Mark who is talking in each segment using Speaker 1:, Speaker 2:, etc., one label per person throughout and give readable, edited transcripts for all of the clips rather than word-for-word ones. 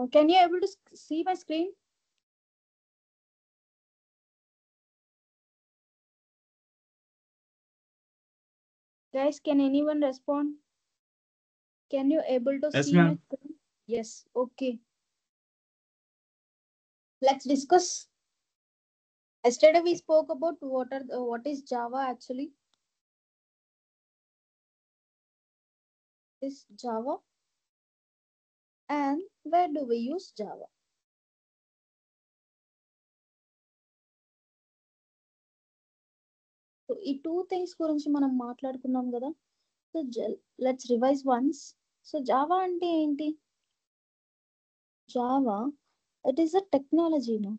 Speaker 1: Can you able to see my screen? Guys, can anyone respond? Can you able to
Speaker 2: Yes,
Speaker 1: see my
Speaker 2: ma'am.
Speaker 1: screen? Yes. Okay. Let's discuss. Yesterday we spoke about what is Java actually. Is Java and where do we use Java? So ఈ two things గురించి మనం మాట్లాడుకున్నాం కదా. So let's revise once. So Java అంటే ఏంటి? Java it is a technology no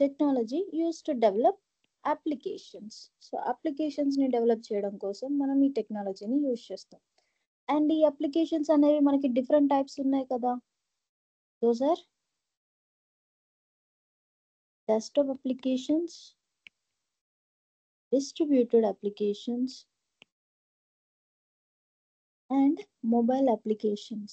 Speaker 1: technology use to develop applications. So applications ని develop చేయడం కోసం మనం ఈ టెక్నాలజీని యూస్ చేస్తాం. అండ్ ఈ అప్లికేషన్స్ అనేవి మనకి డిఫరెంట్ టైప్స్ ఉన్నాయి కదా. Those are desktop applications, distributed applications, and mobile applications.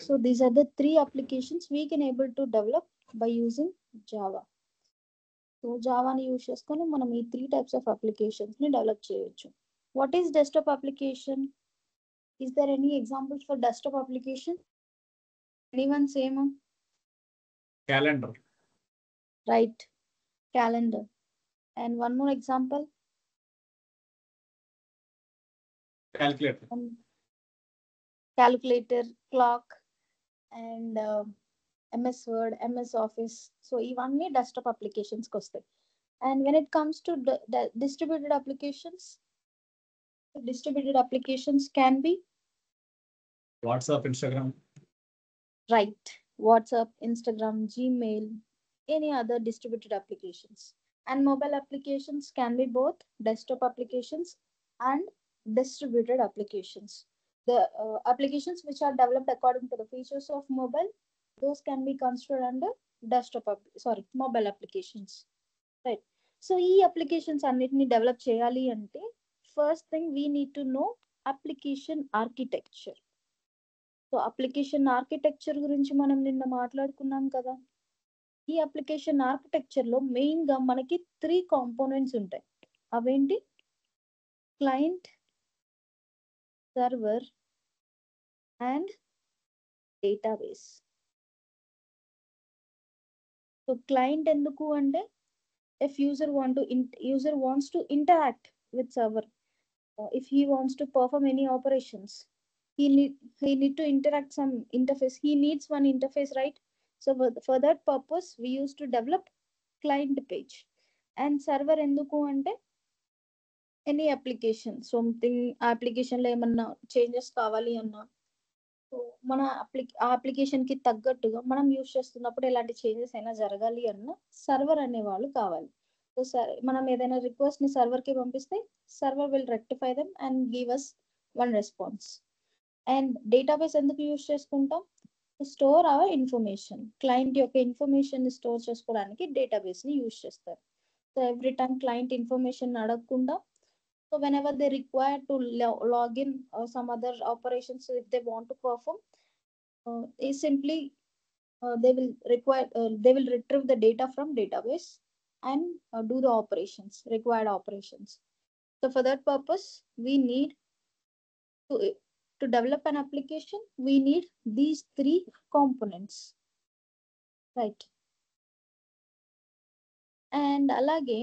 Speaker 1: So these are the three applications we can able to develop by using Java. So Java ni use cheskoni manam ee three types of applications ni develop cheyochu. What is desktop application? Is there any examples for desktop application? Anyone same?
Speaker 2: Calendar.
Speaker 1: Right, calendar. And one more example.
Speaker 2: Calculator.
Speaker 1: Calculator, clock, and MS Word, MS Office. So ఇవన్నీ desktop అప్లికేషన్స్కి వస్తాయి. And when it comes to distributed applications can be
Speaker 2: WhatsApp, Instagram.
Speaker 1: right, WhatsApp, Instagram, Gmail, any other distributed applications. And mobile applications can be both desktop applications and distributed applications. The applications which are developed according to the features of mobile, those can be considered under mobile applications, right? So ఈ applications అన్నిటిని develop చేయాలి అంటే first thing we need to know application architecture. So application architecture గురించి మనం నిన్న మాట్లాడుకున్నాం కదా. ఈ అప్లికేషన్ ఆర్కిటెక్చర్ లో మెయిన్ గా మనకి 3 కాంపోనెంట్స్ ఉంటాయి. అవేంటి? Client, server and database. So client ఎందుకు అంటే if user wants to interact with server, if he wants to perform any operations, he need to interact some interface, he needs one interface, right? So for that purpose we used to develop client page. And server enduku ante any application, something application లో ఏమన్నా changes కావాలి అన్నా, so మన application కి తగ్గట్టుగా మనం use చేస్తున్నప్పుడు ఎలాంటి చేంజెస్ అయినా జరగాలి అన్న సర్వర్ అనే వాళ్ళు కావాలి. సో మనం ఏదైనా రిక్వెస్ట్ ని సర్వర్ కి పంపిస్తే server will rectify them and give us one response. And database ఎందుకు యూజ్ చేసుకుంటాం? Store our information. క్లయింట్ యొక్క ఇన్ఫర్మేషన్ ని స్టోర్ చేసుకోవడానికి డేటాబేస్ ని యూజ్ చేస్తారు. So every time client information అడగకుండా, so whenever they require to log in or some other operations, if they want to perform, is simply they will retrieve the data from database and do the required operations. So for that purpose we need to develop an application, we need these 3 components, right? And alage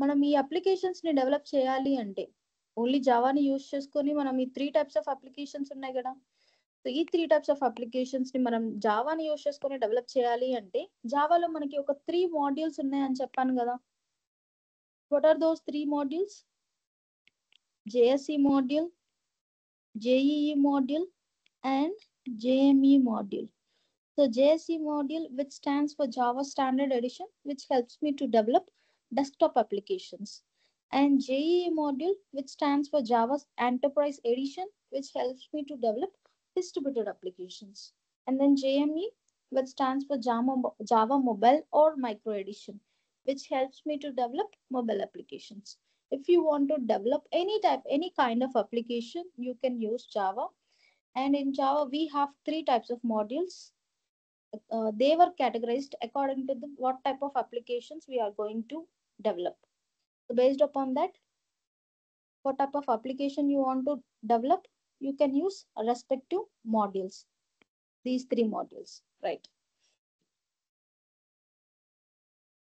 Speaker 1: మనం ఈ applications ని develop చేయాలి అంటే only జావాని use చేసుకొని మనం ఈ 3 types of applications ఉన్నాయి కదా. సో ఈ 3 టైప్స్ ఆఫ్ అప్లికేషన్స్ ని మనం జావాని యూజ్ చేసుకొని డెవలప్ చేయాలి అంటే జావాలో మనకి ఒక 3 మాడ్యూల్స్ ఉన్నాయని చెప్పాను కదా. What are those 3 modules? JSE module, JEE module and JME module. So JSE module, which stands for Java Standard Edition, which helps me to develop desktop applications. And JEE module, which stands for Java Enterprise Edition, which helps me to develop distributed applications. And then JME, which stands for Java Mobile or Micro Edition, which helps me to develop mobile applications. If you want to develop any kind of application, you can use Java. And in Java, we have three types of modules. They were categorized according to what type of applications we are going to develop. So based upon that, what type of application you want to develop, you can use respective modules. These three modules, right?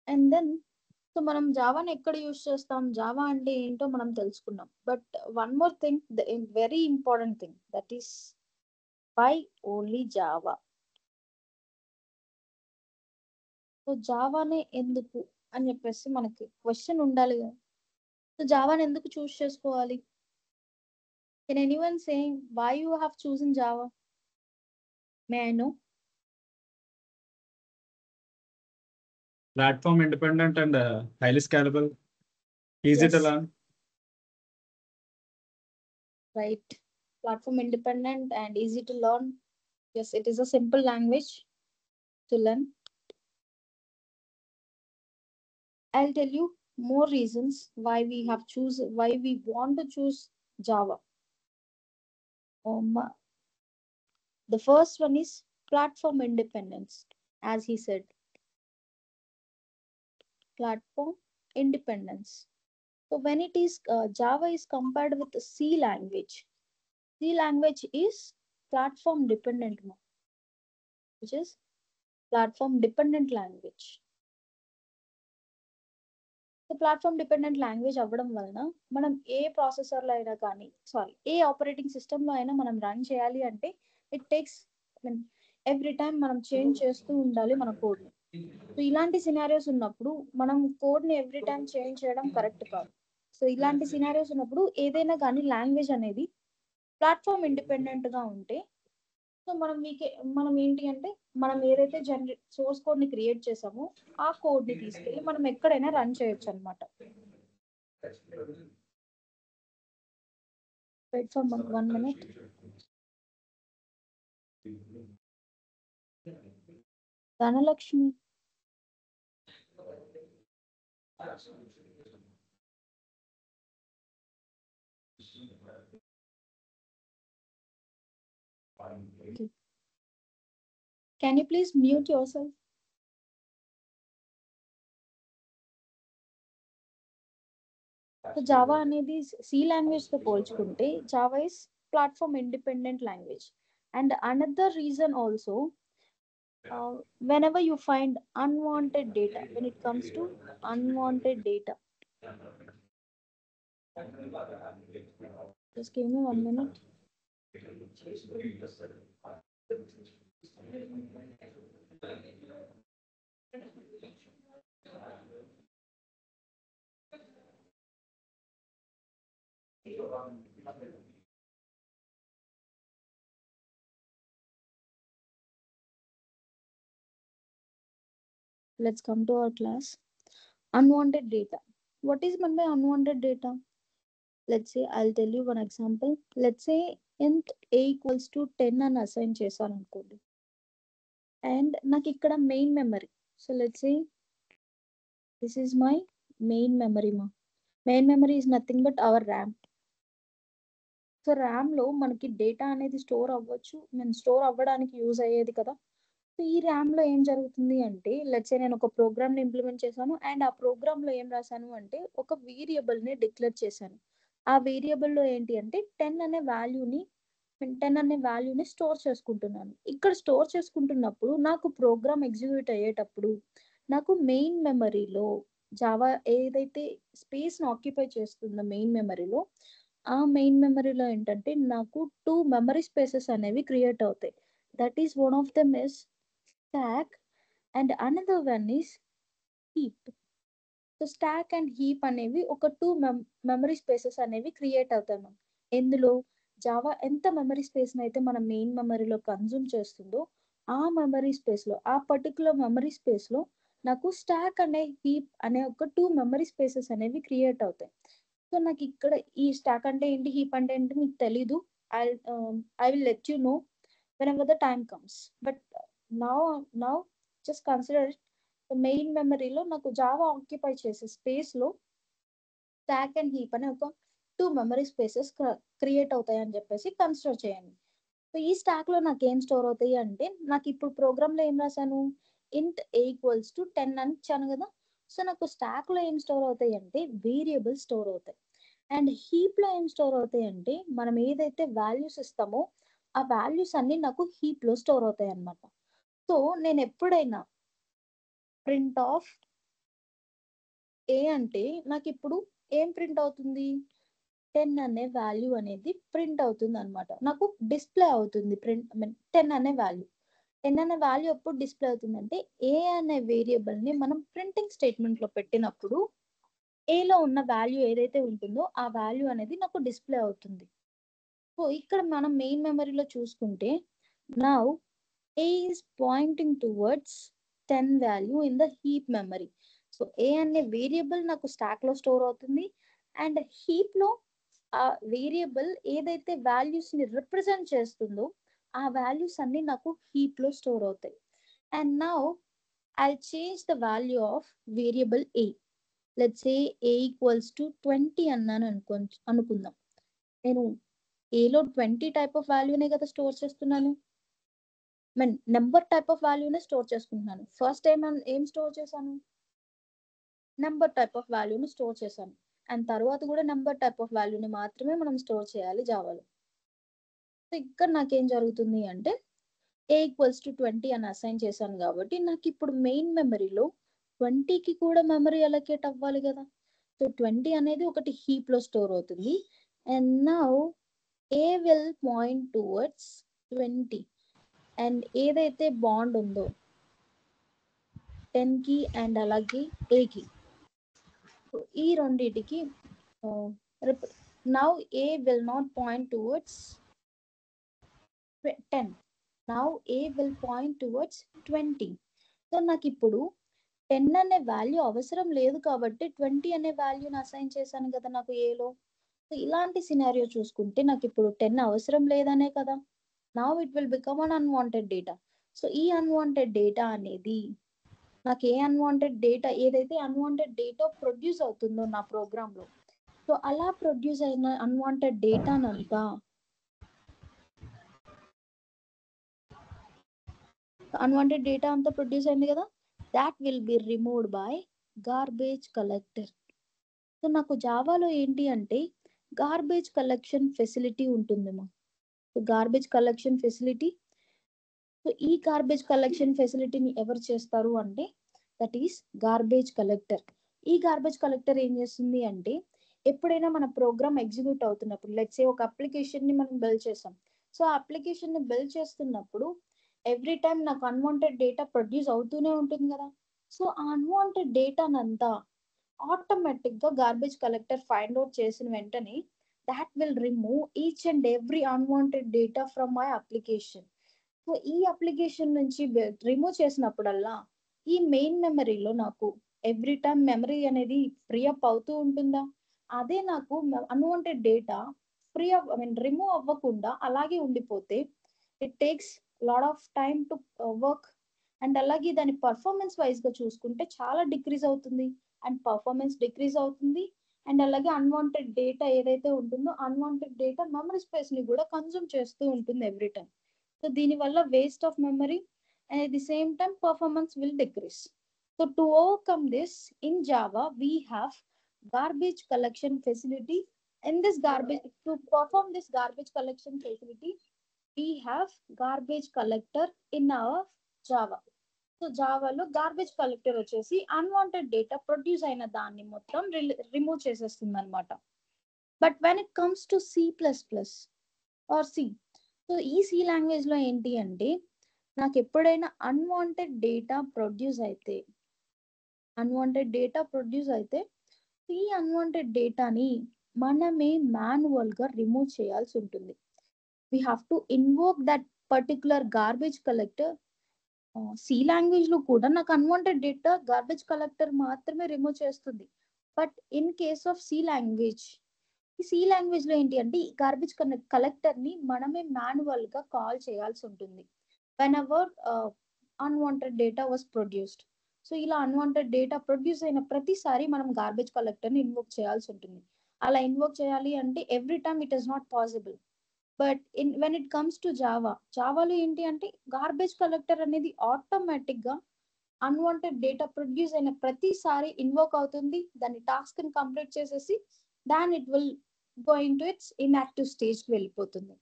Speaker 1: And then, so మనం జావాని ఎక్కడ use చేస్తాం, Java అంటే ఏంటో మనం తెలుసుకున్నాం. But one more thing, the very important thing, that is why only Java. So జావానే ఎందుకు అని చెప్పేసి మనకి క్వశ్చన్ ఉండాలి కదా. సో జావాని ఎందుకు చూస్ చేసుకోవాలి? Can anyone say why you have chosen Java? May I know?
Speaker 2: Platform independent and highly scalable. Easy to
Speaker 1: Yes.
Speaker 2: learn.
Speaker 1: Right. Platform independent and easy to learn. Yes, it is a simple language to learn. I'll tell you more reasons why we want to choose Java. The first one is platform independence, as he said. Platform independence. So when it is Java is compared with the C language. C language is platform dependent, which is platform dependent language. So platform dependent language అవ్వడం వలన మనం ఏ ప్రాసెసర్లో అయినా కానీ ఏ operating సిస్టంలో అయినా మనం run చేయాలి అంటే ఇట్ టేక్స్ ఎవ్రీ టైం మనం చేంజ్ చేస్తూ ఉండాలి మన కోడ్ని. సో ఇలాంటి సినారియోస్ ఉన్నప్పుడు మనం కోడ్ని ఎవ్రీ టైం చేంజ్ చేయడం కరెక్ట్ కాదు. సో ఇలాంటి సినారియోస్ ఉన్నప్పుడు ఏదైనా కానీ లాంగ్వేజ్ అనేది ప్లాట్ఫామ్ ఇండిపెండెంట్గా ఉంటే, సో మనం ఏంటి అంటే మనం ఏదైతే సోర్స్ కోడ్ ని క్రియేట్ చేసామో ఆ కోడ్ ని తీసుకెళ్ళి మనం ఎక్కడైనా రన్ చేయొచ్చు అనమాట. Wait for 1 minute. Dhanalakshmi, can you please mute yourself? So Java అనేది సి లాంగ్వేజ్ తో పోల్చుకుంటే Java is platform independent language. And another reason also, whenever you find unwanted data, when it comes to unwanted data, just give me 1 minute. Let's come to our class. Unwanted data. What is meant by unwanted data? Let's say, I'll tell you one example. Let's say int a equals to 10 అని assign చేశాను అనుకోండి. And నాకు ఇక్కడ main memory. So let's say this is my main memory. Main memory is nothing but our RAM. So ర్యామ్లో మనకి data అనేది store అవ్వచ్చు, store అవ్వడానికి యూజ్ అయ్యేది కదా. సో ఈ ర్యామ్లో ఏం జరుగుతుంది అంటే, లెట్స్ సే నేను ఒక ప్రోగ్రామ్ని ఇంప్లిమెంట్ చేశాను అండ్ ఆ ప్రోగ్రామ్లో ఏం రాశాను అంటే ఒక వేరియబుల్ని డిక్లేర్ చేశాను. ఆ వేరియబుల్లో ఏంటి అంటే 10 అనే వాల్యూని స్టోర్ చేసుకుంటున్నాను. ఇక్కడ స్టోర్ చేసుకుంటున్నప్పుడు నాకు ప్రోగ్రామ్ ఎగ్జిక్యూట్ అయ్యేటప్పుడు నాకు మెయిన్ మెమరీలో జావా ఏదైతే స్పేస్ని ఆక్యుపై చేస్తుందో మెయిన్ మెమరీలో, ఆ మెయిన్ మెమరీలో ఏంటంటే నాకు 2 మెమరీ స్పేసెస్ అనేవి క్రియేట్ అవుతాయి. That is one of them is stack and another one is heap. So stock and heap అనేవి ఒక 2 మెమరీ స్పేసెస్ అనేవి క్రియేట్ అవుతాయి. ఎందులో జావా ఎంత మెమరీ స్పేస్ అయితే మన మెయిన్ మెమరీలో కన్జ్యూమ్ చేస్తుందో ఆ మెమరీ స్పేస్లో, ఆ పర్టికులర్ మెమరీ స్పేస్లో నాకు స్టాక్ అనే హీప్ అనే ఒక 2 మెమరీ స్పేసెస్ అనేవి క్రియేట్ అవుతాయి. సో నాకు ఇక్కడ ఈ స్టాక్ అంటే ఏంటి, హీప్ అంటే ఏంటి మీకు తెలీదు. I will let you know whenever the time comes. But now just consider it. The main మెమరీలో నాకు జావా ఆక్యుపై చేసే స్పేస్లో స్టాక్ అండ్ హీప్ అనే ఒక 2 మెమరీ స్పేసెస్ క్రియేట్ అవుతాయి అని చెప్పేసి కన్సిడర్ చేయండి. సో ఈ స్టాక్ లో నాకు ఏం స్టోర్ అవుతాయి అంటే, నాకు ఇప్పుడు ప్రోగ్రామ్ లో ఏం రాశాను, ఇంట్ a ఈక్వల్స్ టు 10 అని ఇచ్చాను కదా. సో నాకు స్టాక్ లో ఏం స్టోర్ అవుతాయి అంటే వేరియబుల్ స్టోర్ అవుతాయి. అండ్ హీప్ లో ఏం స్టోర్ అవుతాయి అంటే, మనం ఏదైతే వాల్యూస్ ఇస్తామో ఆ వాల్యూస్ అన్ని నాకు హీప్ లో స్టోర్ అవుతాయి అన్నమాట. సో నేను ఎప్పుడైనా ప్రింట్ ఆఫ్ ఏ అంటే నాకు ఇప్పుడు ఏం ప్రింట్ అవుతుంది, 10 అనే వాల్యూ అనేది ప్రింట్ అవుతుంది అనమాట. నాకు డిస్ప్లే అవుతుంది ప్రింట్, ఐ మీన్ 10 అనే వాల్యూ. 10 అనే వాల్యూ ఎప్పుడు డిస్ప్లే అవుతుందంటే, ఏ అనే వేరియబుల్ ని మనం ప్రింటింగ్ స్టేట్మెంట్ లో పెట్టినప్పుడు ఏలో ఉన్న వాల్యూ ఏదైతే ఉంటుందో ఆ వాల్యూ అనేది నాకు డిస్ప్లే అవుతుంది. సో ఇక్కడ మనం మెయిన్ మెమరీలో చూసుకుంటే, now A is pointing towards 10 value in the heap memory. So A అనే వేరియబుల్ నాకు స్టాక్ లో స్టోర్ అవుతుంది, అండ్ హీప్ లో ఆ వేరియబుల్ ఏదైతే వాల్యూస్ ని రిప్రజెంట్ చేస్తుందో ఆ వాల్యూస్ అన్ని నాకు హీప్ లో స్టోర్ అవుతాయి. And now I change the value of variable A. Let's say A equals to 20 అన్నాను అనుకుందాం. నేను ఏలో 20 టైప్ ఆఫ్ వాల్యూనే కదా స్టోర్ చేస్తున్నాను, మీన్ నెంబర్ టైప్ ఆఫ్ వాల్యూనే స్టోర్ చేసుకుంటున్నాను. ఫస్ట్ ఏం స్టోర్ చేశాను, నెంబర్ టైప్ ఆఫ్ వాల్యూని స్టోర్ చేశాను. అండ్ తర్వాత కూడా నెంబర్ టైప్ ఆఫ్ వాల్యూని మాత్రమే మనం స్టోర్ చేయాలి జావాలో. సో ఇక్కడ నాకేం జరుగుతుంది అంటే, ఏ ఈక్వల్స్ టు 20 అని అసైన్ చేశాను కాబట్టి నాకు ఇప్పుడు మెయిన్ మెమరీలో 20కి కూడా మెమరీ అలొకేట్ అవ్వాలి కదా. సో 20 అనేది ఒకటి హీప్ లో స్టోర్ అవుతుంది. And now A will point towards 20. And ఏదైతే బాండ్ ఉందో 10 కి అండ్ అలాగే A కి, ఈ రెండిటికి now A will not point towards 10. Now A will point towards 20. So నాకు ఇప్పుడు 10 అనే వాల్యూ అవసరం లేదు కాబట్టి 20 అనే వాల్యూని అసైన్ చేశాను కదా నాకు ఏలో. సో ఇలాంటి సినారియో చూసుకుంటే నాకు ఇప్పుడు 10 అవసరం లేదనే కదా. Now it will become an unwanted data. So ఈ అన్వాంటెడ్ డేటా అనేది నాకు ఏ అన్వాంటెడ్ డేటా ఏదైతే అన్వాంటెడ్ డేటా ప్రొడ్యూస్ అవుతుందో నా ప్రోగ్రామ్ లో, సో అలా ప్రొడ్యూస్ అయిన అన్వాంటెడ్ డేటానంతా అన్వాంటెడ్ డేటా అంతా ప్రొడ్యూస్ అయింది కదా, that will be removed by garbage collector. So నాకు జావాలో ఏంటి అంటే గార్బేజ్ కలెక్షన్ ఫెసిలిటీ ఉంటుందేమో. So garbage collection facility, so ఈ గార్బేజ్ కలెక్షన్ ఫెసిలిటీని ఎవరు చేస్తారు అంటే, దట్ ఈస్ గార్బేజ్ కలెక్టర్. ఈ గార్బేజ్ కలెక్టర్ ఏం చేస్తుంది అంటే, ఎప్పుడైనా మన ప్రోగ్రామ్ ఎగ్జిక్యూట్ అవుతున్నప్పుడు, లెట్స్ సే ఒక అప్లికేషన్ ని మనం బిల్డ్ చేసాం. సో ఆ అప్లికేషన్ ని బిల్డ్ చేస్తున్నప్పుడు ఎవ్రీ టైం నాకు అన్వాంటెడ్ డేటా ప్రొడ్యూస్ అవుతూనే ఉంటుంది కదా. సో ఆ అన్వాంటెడ్ డేటానంతా ఆటోమేటిక్ గా గార్బేజ్ కలెక్టర్ ఫైండ్ అవుట్ చేసిన వెంటనే that will remove each and every unwanted data from my application. So ఈ అప్లికేషన్ నుంచి రిమూవ్ చేసినప్పుడల్లా ఈ మెయిన్ మెమరీలో నాకు ఎవ్రీ టైం మెమరీ అనేది ఫ్రీ అప్ అవుతూ ఉంటుందా, అదే నాకు unwanted data free I mean remove అవ్వకుండా అలాగే ఉండిపోతే it takes lot of time to work. And అలాగే దాని పర్ఫార్మెన్స్ వైజ్ గా చూసుకుంటే చాలా డిక్రీజ్ అవుతుంది, అండ్ పర్ఫార్మెన్స్ డిక్రీజ్ అవుతుంది. అండ్ అలాగే అన్వాంటెడ్ డేటా ఏదైతే ఉంటుందో అన్వాంటెడ్ డేటా మెమరీ స్పేస్ ని కూడా కన్జ్యూమ్ చేస్తూ ఉంటుంది ఎవ్రీ టైం. సో దీనివల్ల waste of memory and at the same time performance will decrease. So to overcome this, in Java we have garbage collection facility. In this garbage, to perform this garbage collection facility, we have garbage collector in our Java. So జావాలో garbage collector వచ్చేసి unwanted data produce అయిన దాన్ని మొత్తం remove చేసేస్తుంది అనమాట. But when it comes to C++ or C, so ఈ C language లో ఏంటి అంటే, నాకు ఎప్పుడైనా అన్వాంటెడ్ డేటా ప్రొడ్యూస్ అయితే ఈ అన్వాంటెడ్ డేటాని మనమే మాన్యువల్ గా రిమూవ్ చేయాల్సి ఉంటుంది. We have to invoke that particular garbage collector. C language లో కూడా నాకు అన్వాంటెడ్ డేటా గార్బేజ్ కలెక్టర్ మాత్రమే రిమూవ్ చేస్తుంది. But in case of C language, ఈ సి లాంగ్వేజ్ లో ఏంటి అంటే ఈ గార్బేజ్ కలెక్టర్ ని మనమే మాన్యువల్ గా కాల్ చేయాల్సి ఉంటుంది whenever unwanted data was produced. So ఇలా అన్వాంటెడ్ డేటా ప్రొడ్యూస్ అయిన ప్రతిసారి మనం గార్బేజ్ కలెక్టర్ ని ఇన్వోక్ చేయాల్సి ఉంటుంది. అలా ఇన్వోక్ చేయాలి అంటే every time it is not possible. But when it comes to జావాలో ఏంటి అంటే గార్బేజ్ కలెక్టర్ అనేది ఆటోమేటిక్ గా అన్వాంటెడ్ డేటా ప్రొడ్యూస్ అయిన ప్రతిసారి ఇన్వోక్ అవుతుంది, దాని టాస్క్ ని కంప్లీట్ చేసేసి then it will going to its inactive stage కి వెళ్ళిపోతుంది.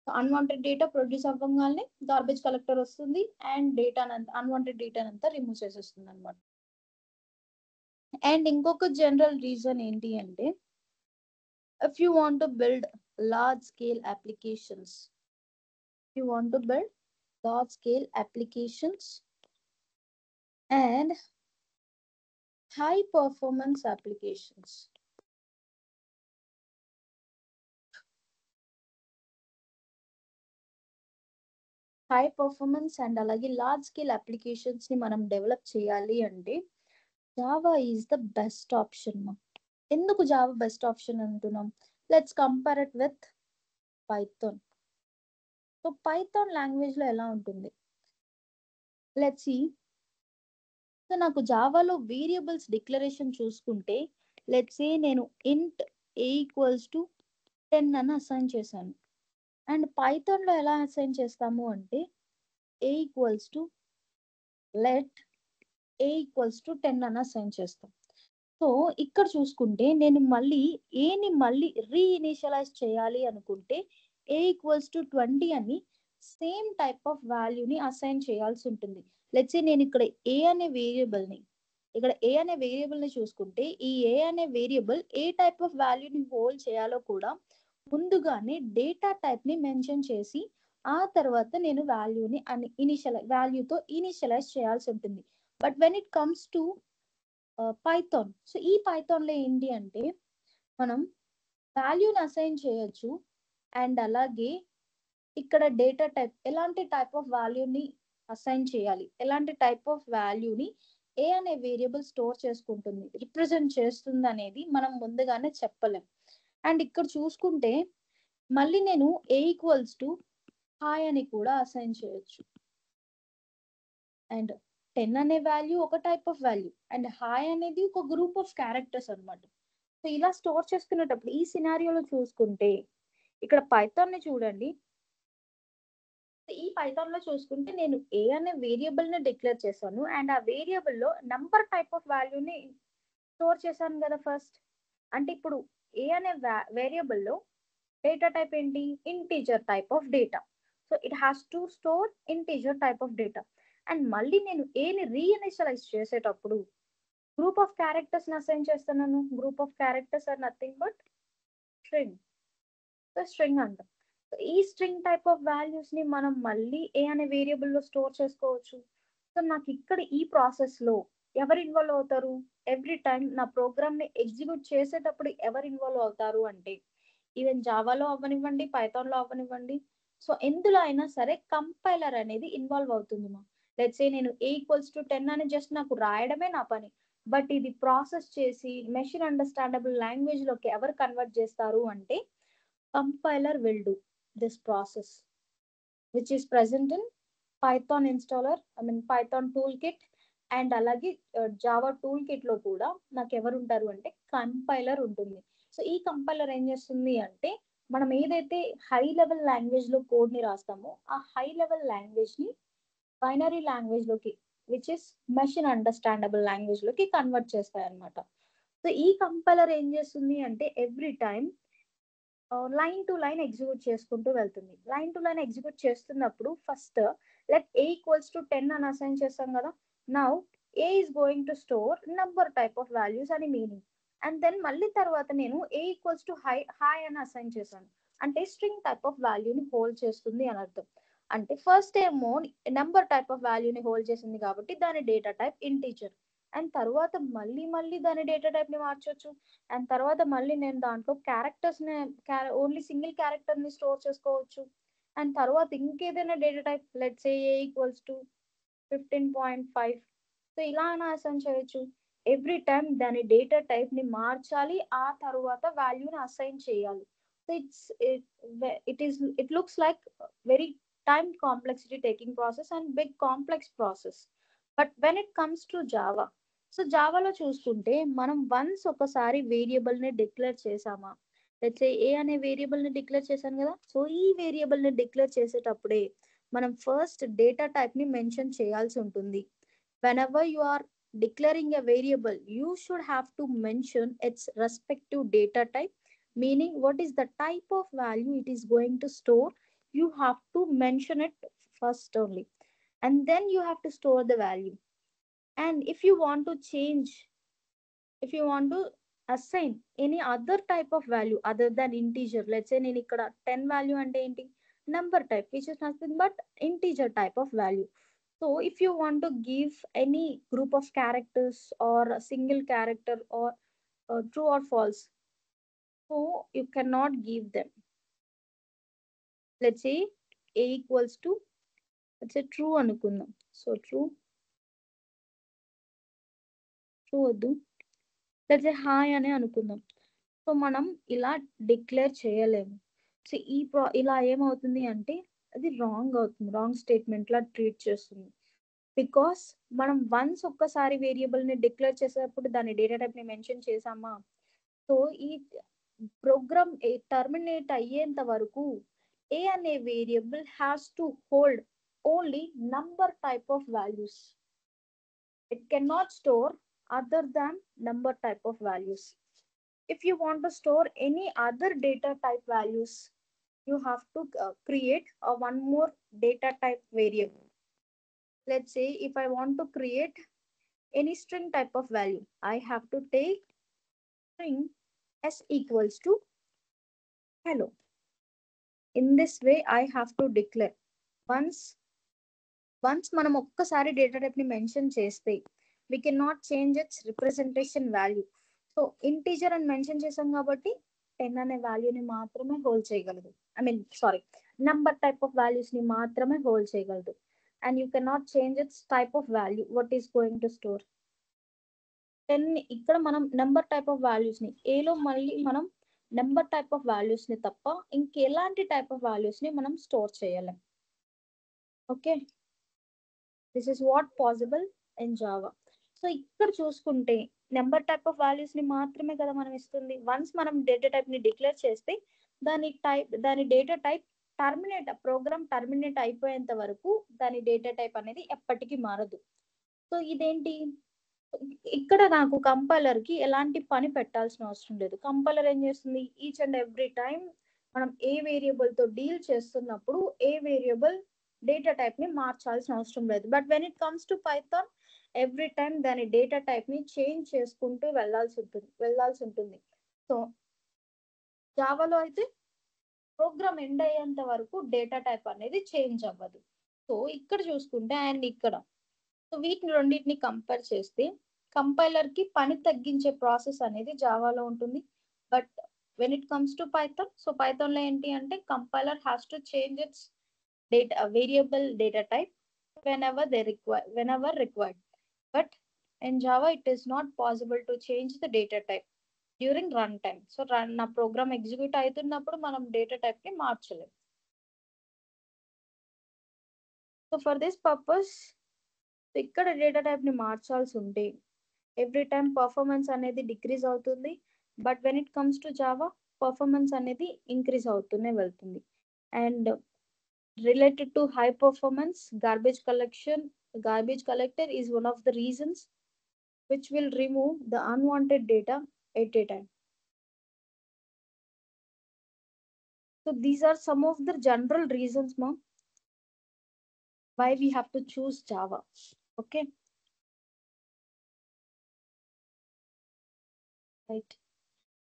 Speaker 1: అన్వాంటెడ్ డేటా ప్రొడ్యూస్ అవ్వగానే గార్బేజ్ కలెక్టర్ వస్తుంది అండ్ డేటా అన్వాంటెడ్ డేటా అంతా రిమూవ్ చేసేస్తుంది అనమాట. అండ్ ఇంకొక జనరల్ రీజన్ ఏంటి అంటే if you want to build large scale applications, you want to build large scale applications and high performance applications. High performance and అలాగే large scale applications ని మనం develop చేయాలి అంటే Java is the best option. ఎందుకు Java best option అంటున్నాం? Let's compare it with Python. So Python language లో ఎలా ఉంటుంది? Let's see. సో నాకు జావాలో వేరియబుల్స్ డిక్లరేషన్ చూసుకుంటే లెట్స్ సే నేను ఇంట్ ఏ ఈక్వల్స్ టు 10 అని అసైన్ చేశాను. అండ్ పైథాన్ లో ఎలా అసైన్ చేస్తాము అంటే A equals to let A equals to 10 అని అసైన్ చేస్తాం. సో ఇక్కడ చూసుకుంటే నేను మళ్ళీ ఏని మళ్ళీ రీఇనిషియలైజ్ చేయాలి అనుకుంటే ఏ ఈక్వల్స్ టు 20 అని సేమ్ టైప్ ఆఫ్ వాల్యూని అసైన్ చేయాల్సి ఉంటుంది. లెట్స్ సే నేను ఇక్కడ ఏ అనే వేరియబుల్ ని చూసుకుంటే ఈ ఏ అనే వేరియబుల్ ఏ టైప్ ఆఫ్ వాల్యూని హోల్డ్ చేయాలో కూడా ముందుగానే డేటా టైప్ ని మెన్షన్ చేసి ఆ తర్వాత నేను వాల్యూతో ఇనిషియలైజ్ చేయాల్సి ఉంటుంది. But when it comes to Python, so ఈ పైథాన్ లో ఏంటి అంటే మనం వాల్యూని అసైన్ చేయొచ్చు అండ్ అలాగే ఇక్కడ డేటా టైప్ ఎలాంటి టైప్ ఆఫ్ వాల్యూని అసైన్ చేయాలి, ఎలాంటి టైప్ ఆఫ్ వాల్యూని ఏ అనే వేరియబుల్ స్టోర్ చేసుకుంటుంది, రిప్రజెంట్ చేస్తుంది అనేది మనం ముందుగానే చెప్పలేం. అండ్ ఇక్కడ చూసుకుంటే మళ్ళీ నేను ఏ ఈక్వల్స్ టు హాయ్ అని కూడా అసైన్ చేయొచ్చు. అండ్ 10 అనే వాల్యూ ఒక type of value and hi అనేది ఒక గ్రూప్ ఆఫ్ క్యారెక్టర్స్ అనమాట. సో ఇలా స్టోర్ చేసుకునేటప్పుడు ఈ సినారియోలో చూసుకుంటే ఇక్కడ పైథాన్ ని చూడండి. ఈ పైథాన్ లో చూసుకుంటే నేను ఏ అనే వేరియబుల్ ని డిక్లేర్ చేశాను అండ్ ఆ వేరియబుల్ లో నంబర్ టైప్ ఆఫ్ వాల్యూని స్టోర్ చేశాను కదా ఫస్ట్. అంటే ఇప్పుడు ఏ అనే వేరియబుల్ లో డేటా టైప్ ఏంటి? Integer type of data. So it has to store integer type of data. And మళ్ళీ నేను ఏని రీఇనిషియలైజ్ చేసేటప్పుడు గ్రూప్ ఆఫ్ క్యారెక్టర్స్ ని అసైన్ చేస్తున్నాను. Group of characters are nothing but string. So string అంటాం. ఈ స్ట్రింగ్ టైప్ ఆఫ్ వాల్యూస్ ని మనం మళ్ళీ ఏ అనే వేరియబుల్ లో స్టోర్ చేసుకోవచ్చు. సో నాకు ఇక్కడ ఈ ప్రాసెస్ లో ఎవరు ఇన్వాల్వ్ అవుతారు? ఎవ్రీ టైం నా ప్రోగ్రామ్ ని ఎగ్జిక్యూట్ చేసేటప్పుడు ఎవరు ఇన్వాల్వ్ అవుతారు అంటే ఈవెన్ జావాలో అవ్వనివ్వండి, పైథాన్ లో అవ్వనివ్వండి, సో ఎందులో అయినా సరే కంపైలర్ అనేది ఇన్వాల్వ్ అవుతుంది. లెట్స్ సే నేను ఏ ఈక్వల్స్ టు 10 అని జస్ట్ నాకు రాయడమే నా పని, బట్ ఇది ప్రాసెస్ చేసి మెషిన్ అండర్స్టాండబుల్ లాంగ్వేజ్ లోకి ఎవరు కన్వర్ట్ చేస్తారు అంటే compiler will do this process, which is present in Python installer, Python toolkit and అలాగే జావా టూల్ కిట్ లో కూడా నాకు ఎవరు ఉంటారు అంటే కంపైలర్ ఉంటుంది. సో ఈ కంపైలర్ ఏం చేస్తుంది అంటే మనం ఏదైతే హై లెవెల్ లాంగ్వేజ్ లో కోడ్ ని రాస్తామో ఆ హై లెవెల్ లాంగ్వేజ్ ని బైనరీ లాంగ్వేజ్ లోకి which is machine understandable language లోకి కన్వర్ట్ చేస్తాయి అనమాట. సో ఈ కంపైలర్ ఏం చేస్తుంది అంటే every time line to line execute చేసుకుంటూ వెళ్తుంది. లైన్ టు లైన్ ఎగ్జిక్యూట్ చేస్తున్నప్పుడు first let A equals to 10 అని అసైన్ చేస్తాం కదా. Now A is going to store number type of values అని మీనింగ్. అండ్ దెన్ మళ్ళీ తర్వాత నేను ఏ ఈక్వల్స్ టు హాయ్ అని అసైన్ చేశాను అంటే స్ట్రింగ్ టైప్ ఆఫ్ వాల్యూని హోల్డ్ చేస్తుంది అని అర్థం. అంటే ఫస్ట్ ఏమో నెంబర్ టైప్ ఆఫ్ వాల్యూని హోల్డ్ చేసింది కాబట్టి దాని డేటా టైప్ ఇంటీజర్. అండ్ తర్వాత మళ్ళీ దాని డేటా టైప్ ని మార్చొచ్చు. అండ్ తర్వాత మళ్ళీ నేను దాంట్లో క్యారెక్టర్స్ ని ఓన్లీ సింగిల్ క్యారెక్టర్ ని స్టోర్ చేసుకోవచ్చు. అండ్ తర్వాత ఇంకేదైనా data type let's say A equals to 15.5. So ఇలా అసైన్ చేయొచ్చు. ఎవ్రీ టైం దాని డేటా టైప్ ని మార్చాలి, ఆ తర్వాత వాల్యూని అసైన్ చేయాలి. So it looks like very time complexity taking process and big complex process. But when it comes to Java, so జావాలో చూసుకుంటే మనం వన్స్ ఒకసారి వేరియబుల్ ని డిక్లేర్ చేసామా లెట్స్ సే ఏ అనే వేరియబుల్ ని డిక్లేర్ చేశాను కదా. సో ఈ వేరియబుల్ ని డిక్లేర్ చేసేటప్పుడే మనం ఫస్ట్ డేటా టైప్ ని మెన్షన్ చేయాల్సి ఉంటుంది. whenever you are declaring a variable, you should have to mention its respective data type, meaning what is the type of value it is going to store. You have to mention it first only, and then you have to store the value. And if you want to assign any other type of value other than integer, let's say నేను ఇక్కడ 10 value అంటే ఏంటి, number type, which is nothing but integer type of value. So if you want to give any group of characters or a single character or true or false, so you cannot give them. Let's say a equals to, let's say true అనుకుందాం. So true వద్దు, let's say hi అని అనుకుందాం. So మనం ఇలా declare చేయలేము. So ఇలా ఏమవుతుంది అంటే అది రాంగ్ అవుతుంది, రాంగ్ స్టేట్మెంట్ లా ట్రీట్ చేస్తుంది. బికాస్ మనం వన్స్ ఒక్కసారి వేరియబుల్ ని డిక్లేర్ చేసేటప్పుడు దాని డేటా టైప్ ని మెన్షన్ చేసామా, సో ఈ ప్రోగ్రామ్ టర్మినేట్ అయ్యేంత వరకు ఏ అనే variable has to hold only number type of values. It can not store other than number type of values. If you want to store any other data type values, you have to create a one more data type variable. Let's say if I want to create any string type of value, I have to take string s equals to hello. In this way I have to declare. once మనం ఒక్కసారి data type ని mention చేస్తే we cannot change its representation value. So integer అని mention చేసాం కాబట్టి 10 అనే వాల్యూని మాత్రమే హోల్డ్ చేయగలదు. నంబర్ టైప్ ఆఫ్ వాల్యూస్ ని మాత్రమే హోల్డ్ చేయగలదు. And you cannot change it's type of value, what is going to store. 10 ఇక్కడ మనం నెంబర్ టైప్ ఆఫ్ వాల్యూస్ ని ఏలో మళ్ళీ మనం నెంబర్ టైప్ ఆఫ్ వాల్యూస్ ని తప్ప ఇంకెలాంటి టైప్ ఆఫ్ వాల్యూస్ ని మనం స్టోర్ చేయలేం. Okay, this is what possible in Java. So ఇక్కడ చూసుకుంటే నెంబర్ టైప్ ఆఫ్ వాల్యూస్ ని మాత్రమే కదా మనం ఇస్తుంది. వన్స్ మనం డేటా టైప్ ని డిక్లేర్ చేస్తే దాని డేటా టైప్ ప్రోగ్రామ్ టర్మినేట్ అయిపోయేంత వరకు దాని డేటా టైప్ అనేది ఎప్పటికీ మారదు. సో ఇదేంటి, ఇక్కడ నాకు కంపైలర్ కి ఎలాంటి పని పెట్టాల్సిన అవసరం లేదు. కంపైలర్ ఏం చేస్తుంది, ఈచ్ అండ్ ఎవ్రీ టైం మనం ఏ వేరియబుల్ తో డీల్ చేస్తున్నప్పుడు ఏ వేరియబుల్ డేటా టైప్ ని మార్చాల్సిన అవసరం లేదు. But when it comes to Python every time దాని డేటా టైప్ ని చేంజ్ చేసుకుంటూ వెళ్ళాల్సి ఉంటుంది. సో జావాలో అయితే ప్రోగ్రామ్ ఎండ్ అయ్యేంత వరకు డేటా టైప్ అనేది చేంజ్ అవ్వదు. సో ఇక్కడ చూసుకుంటే అండ్ ఇక్కడ, సో వీటిని రెండింటిని కంపేర్ చేస్తే కంపైలర్ కి పని తగ్గించే ప్రాసెస్ అనేది జావాలో ఉంటుంది. But when it comes to Python, so Python లో ఏంటి అంటే compiler has to change it's variable data type whenever required. But in Java, it is not possible to change the data type during runtime. So నా programme execute అవుతున్నప్పుడు మనం data type ని మార్చలేం. So for this purpose ఇక్కడ data type ని మార్చాల్సి ఉంటే every time performance అనేది decrease అవుతుంది. But when it comes to Java performance అనేది ఇంక్రీజ్ అవుతూనే వెళ్తుంది. And related to high performance, garbage collector is one of the reasons which will remove the unwanted data at a time. So these are some of the general reasons, ma'am, why we have to choose Java. Okay, right.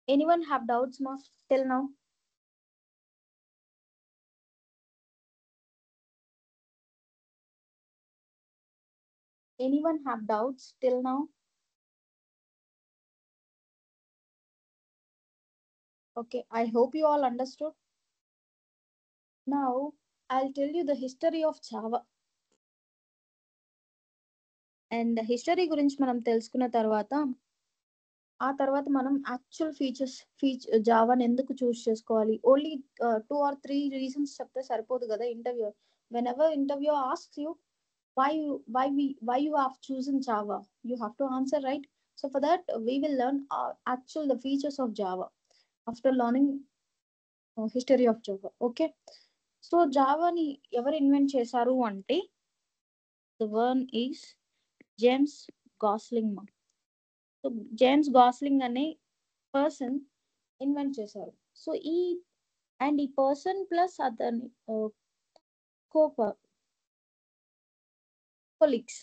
Speaker 1: Anyone have doubts, ma'am, till now? Anyone have doubts till now? Okay, I hope you all understood. Now I'll tell you the history of Java. And history గురించి మనం తెలుసుకున్న తర్వాత ఆ తర్వాత మనం actual జావాని ఎందుకు choose చేసుకోవాలి, only 2 or 3 reasons చెప్తే సరిపోదు కదా interview. whenever interview asks you why you have chosen Java, you have to answer, right? So for that we will learn the features of Java. after learning history of Java. Okay. So జావాని ఎవరు invent చేశారు అంటే the one is James Gosling మా. So James Gosling అనే person invent చేశారు. So ఈ person plus అతని colleagues,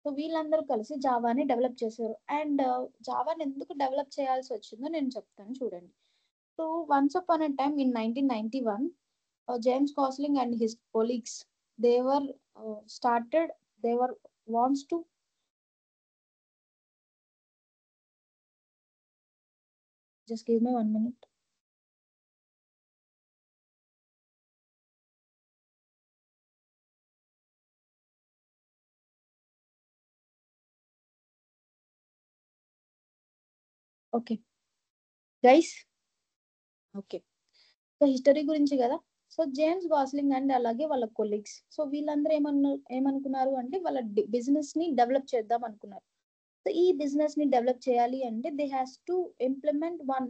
Speaker 1: so వీళ్ళందరూ కలిసి జావాని డెవలప్ చేశారు. అండ్ జావాని ఎందుకు డెవలప్ చేయాల్సి వచ్చిందో నేను చెప్తాను చూడండి. So once upon a time in 1991, James Gosling and his colleagues, they were wants to just give me 1 minute. Okay guys, okay. So history గురించి కదా. సో జేమ్స్ గాస్లింగ్ అండ్ అలాగే వాళ్ళ కొలీగ్స్, సో వీళ్ళందరూ ఏమనుకున్నారు అంటే వాళ్ళ బిజినెస్ ని develop చేద్దాం అనుకున్నారు. సో ఈ బిజినెస్ ని డెవలప్ చేయాలి అంటే they has to implement one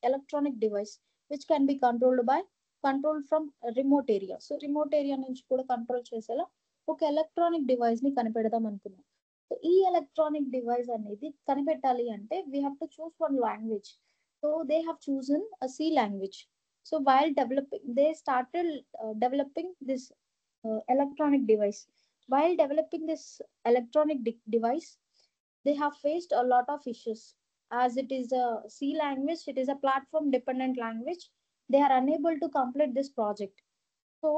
Speaker 1: electronic device which can be control from remote area. So remote area నుంచి కూడా కంట్రోల్ చేసేలా ఒక ఎలక్ట్రానిక్ డివైస్ ని కనిపెడదాం అనుకున్నాం. సో ఈ ఎలక్ట్రానిక్ డివైస్ అనేది కనిపెట్టాలి అంటే we have to choose one language. So they have chosen C language. So while developing they started developing this electronic device. While developing this electronic device, they have faced a lot of issues. As it is a C language, it is a platform dependent language. They are unable to complete this project. So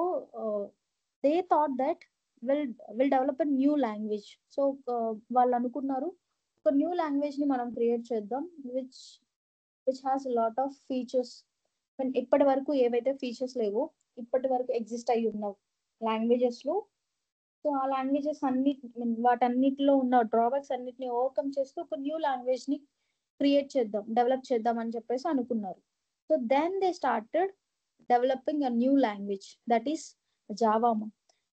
Speaker 1: they thought that we'll develop a new language. So వాళ్ళు అనుకున్నారు ఒక new language ని మనం create చేద్దాం which has a lot of features. ఇప్పటి వరకు ఏవైతే features లేవో ఇప్పటి వరకు ఎగ్జిస్ట్ అయి ఉన్నావు లాంగ్వేజెస్ లో. సో ఆ లాంగ్వేజెస్ వాటన్నిటిలో ఉన్న డ్రాబ్యాక్స్ అన్నిటిని ఓవర్కమ్ చేస్తూ ఒక న్యూ లాంగ్వేజ్ ని డెవలప్ చేద్దాం అని చెప్పేసి అనుకున్నారు. So then they started developing a new language that is Java.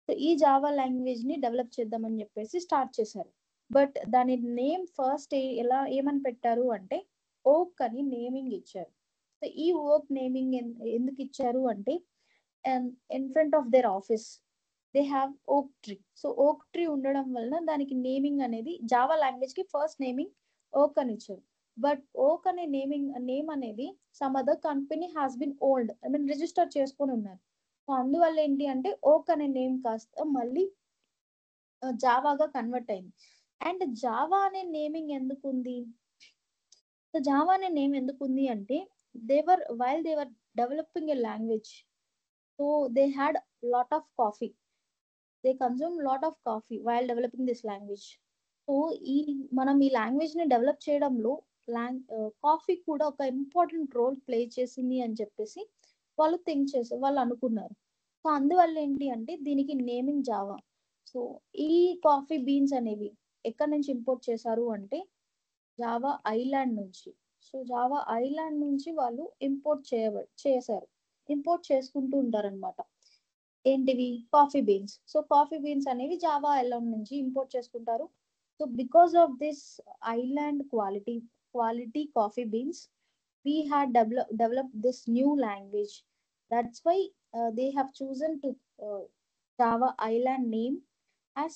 Speaker 1: So ఈ జావా లాంగ్వేజ్ ని డెవలప్ చేద్దామని చెప్పేసి స్టార్ట్ చేశారు. బట్ దాని నేమ్ ఫస్ట్ ఏమని పెట్టారు అంటే ఓక్ అని నేమింగ్ ఇచ్చారు. సో ఈ ఓక్ నేమింగ్ ఎందుకు ఇచ్చారు అంటే in front of their office they have ఓక్ ట్రీ. సో ఓక్ ట్రీ ఉండడం వలన దానికి నేమింగ్ అనేది జావా లాంగ్వేజ్ కి ఫస్ట్ నేమింగ్ ఓక్ అని ఇచ్చారు. బట్ ఓక్ అనే నేమ్ అనేది some other company has been old register చేసుకొని ఉన్నారు. సో అందువల్ల ఏంటి అంటే ఓక్ అనే నేమ్ కాస్త మళ్ళీ జావాగా కన్వర్ట్ అయింది. అండ్ జావా అనే నేమింగ్ ఎందుకు ఉంది? సో జావా అనే నేమ్ ఎందుకు ఉంది అంటే while they were developing a language, so they had lot of coffee. They consumed lot of coffee while developing this language. So మనం ఈ లాంగ్వేజ్ ని డెవలప్ చేయడంలో కాఫీ కూడా ఒక ఇంపార్టెంట్ రోల్ ప్లే చేసింది అని చెప్పేసి వాళ్ళు అనుకున్నారు. సో అందువల్ల ఏంటి అంటే దీనికి నేమింగ్ జావా. సో ఈ కాఫీ బీన్స్ అనేవి ఎక్కడి నుంచి ఇంపోర్ట్ చేశారు అంటే జావా ఐలాండ్ నుంచి. సో జావా ఐలాండ్ నుంచి వాళ్ళు ఇంపోర్ట్ చేసుకుంటూ ఉంటారనమాట. ఏంటివి? Coffee beans. So coffee beans అనేవి జావా ఐలాండ్ నుంచి ఇంపోర్ట్ చేసుకుంటారు. So because of this island quality coffee beans we had developed this new language. That's why they have chosen to Java island name as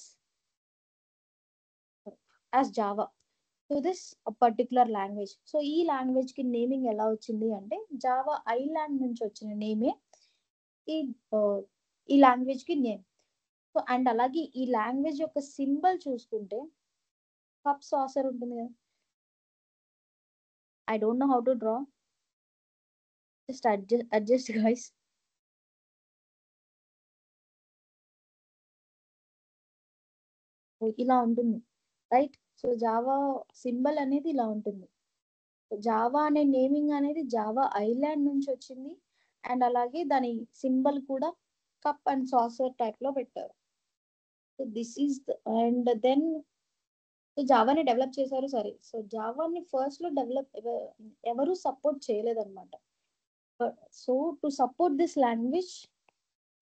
Speaker 1: Java to this particular language. So ఈ language కి naming ఎలా వచ్చింది అంటే Java island నుంచి వచ్చిన నేమే ఈ language కి name. So and అలాగే ఈ లాంగ్వేజ్ యొక్క సింబల్ చూసుకుంటే కప్ సాసర్ ఉంటుంది కదా. I don't know how to draw. Just adjust guys. ఇలా ఉంటుంది రైట్. సో జావా సింబల్ అనేది ఇలా ఉంటుంది. జావా అనే నేమింగ్ అనేది జావా ఐలాండ్ నుంచి వచ్చింది. అండ్ అలాగే దాని సింబల్ కూడా కప్ అండ్ సాసర్ టైప్ లో పెట్టారు. So this is and then జావాని డెవలప్ చేశారు సరే. సో జావాని ఫస్ట్ లో ఎవరు సపోర్ట్ చేయలేదన్నమాట. So to support this language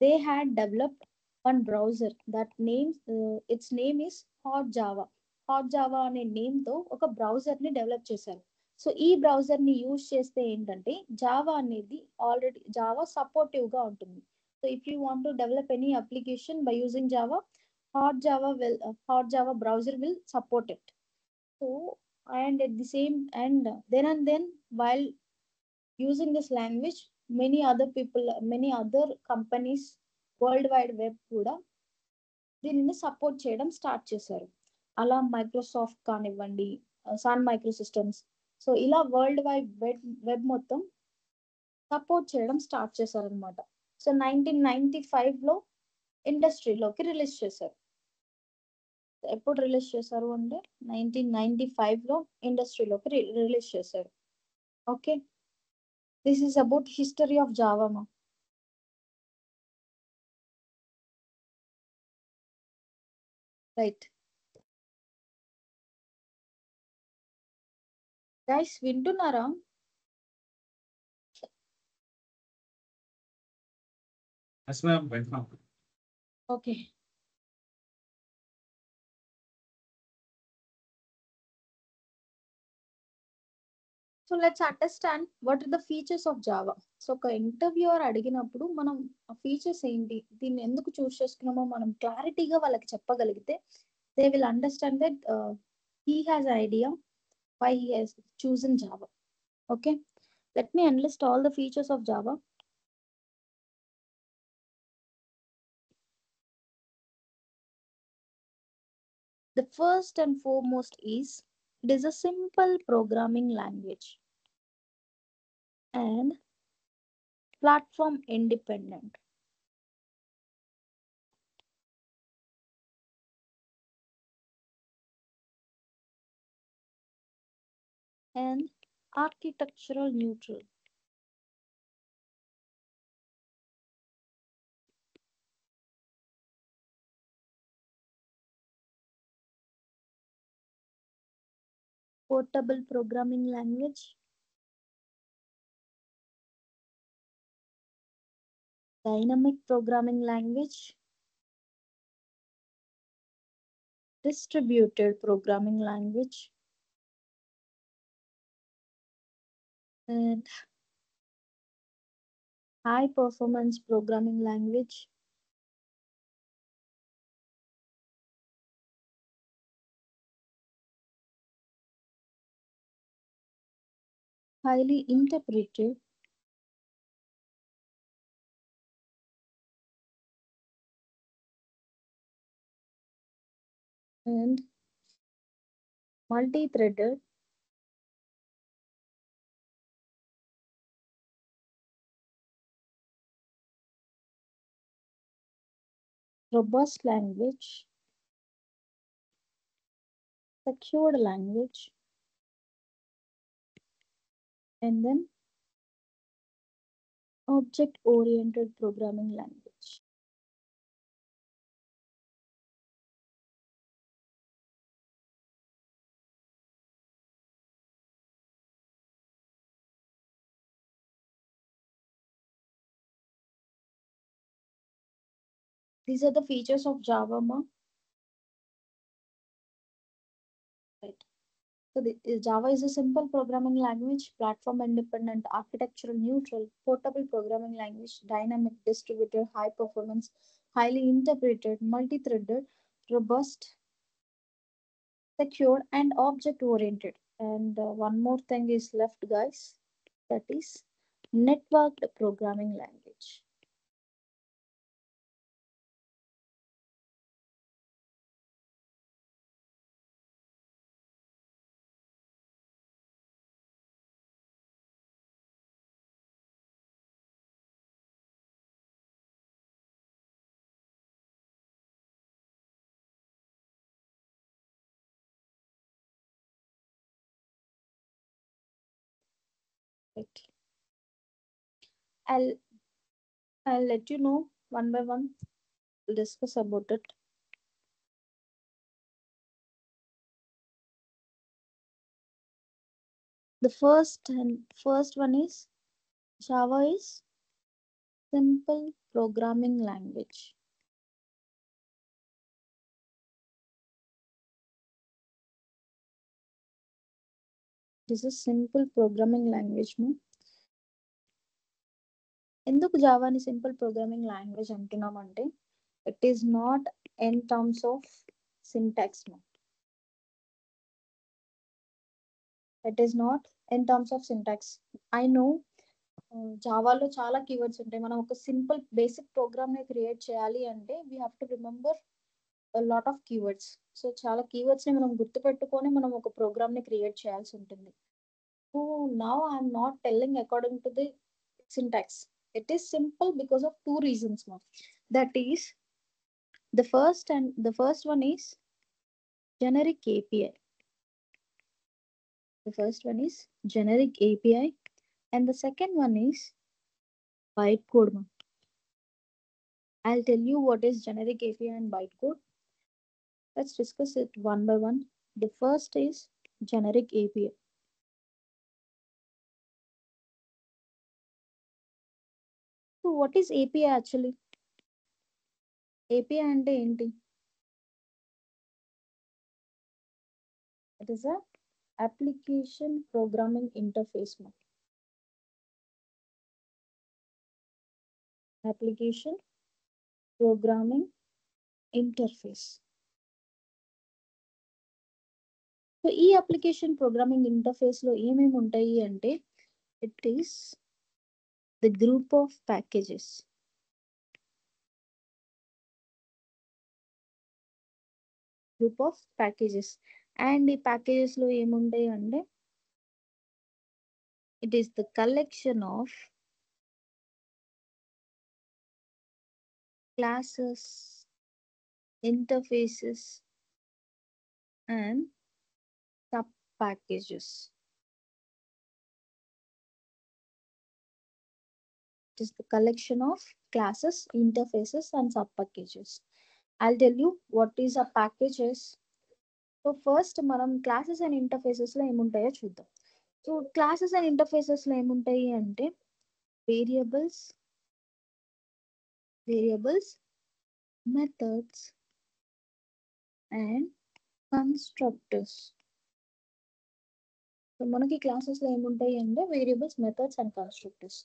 Speaker 1: they had developed one browser that its name is hot Java. Hot Java అనే నేమ్ తో ఒక బ్రౌజర్ ని డెవలప్ చేశారు. సో ఈ బ్రౌజర్ ని యూజ్ చేస్తే ఏంటంటే జావా అనేది ఆల్రెడీ జావా సపోర్టివ్ గా ఉంటుంది. So if you want to develop any application by using Java, hot java browser will support it. So and at the same and then while using this language, many other companies world wide web కూడా దీనిని support చేయడం start చేశారు. అలా Microsoft కానివ్వండి, sun micro systems, so ఇలా world wide web మొత్తం support చేయడం start చేశారనమాట. సో 1995లో ఇండస్ట్రీలోకి రిలీజ్ చేశారు. ఎప్పుడు రిలీజ్ చేశారు అంటే 1995లో ఇండస్ట్రీలోకి రిలీజ్ చేశారు. Okay, this is about history of Java మా. రైట్ గైస్, వింటున్నారా?
Speaker 2: Yes, ma'am. Welcome.
Speaker 1: Okay, so let's understand what are the features of Java. So ఒక ఇంటర్వ్యూయర్ అడిగినప్పుడు మనం ఆ ఫీచర్స్ ఏంటి, దీన్ని ఎందుకు చూస్ చేసుకున్నామో మనం క్లారిటీగా వాళ్ళకి చెప్పగలిగితే they will understand that he has idea why he has chosen Java. Okay, let me enlist all the features of Java. The first and foremost is it is a simple programming language and platform independent. And architectural neutral. Portable programming language. Dynamic programming language. Distributed programming language. And high performance programming language. Highly interpreted. And multi-threaded. Robust language. Secured language. And then object-oriented programming language. These are the features of Java, ma. Right. So Java is a simple programming language, platform independent, architectural neutral, portable programming language, dynamic, distributed, high performance, highly interpreted, multi-threaded, robust, secure, and object-oriented. And one more thing is left, guys. That is networked programming language. Right. I'll I'll let you know one by one. We'll discuss about it. The first one is Java is simple programming language. It is a simple programming language. ఎందుకు జావాని simple programming language అంటున్నామంటే it is not in terms of syntax. It is not in terms of syntax. I know జావాలో చాలా keywords ఉంటాయి. మనం ఒక simple basic program ని create చేయాలి అంటే we have to remember lot of keywords. So చాలా కీవర్డ్స్ ని మనం గుర్తుపెట్టుకొని మనం ఒక ప్రోగ్రామ్ ని క్రియేట్ చేయాల్సి ఉంటుంది. So now I'm not telling according to the syntax. It is simple because of two reasons, ma'am. That is, the first one is generic API. The first one is generic API, and the second one is bytecode, ma'am. I'll tell you what is generic API and bytecode. Let's discuss it one by one. The first is generic API. So what is API actually? API అంటే ఏంటి? It is a application programming interface. Application programming interface. So ఈ application programming interface లో ఏమేమి ఉంటాయి అంటే it is the group of packages. Group of packages. And ఈ packages లో ఏముంటాయి అంటే it is the collection of classes, interfaces and sub packages. It is the collection of classes, interfaces and sub packages. I'll tell you what is a packages. So first మనం classes and interfaces లో ఏముంటాయో చూద్దాం. So classes and interfaces లో ఏముంటాయి అంటే variables, methods and constructors. So మనకి classes లో ఏముంటాయి అంటే variables, methods and constructors.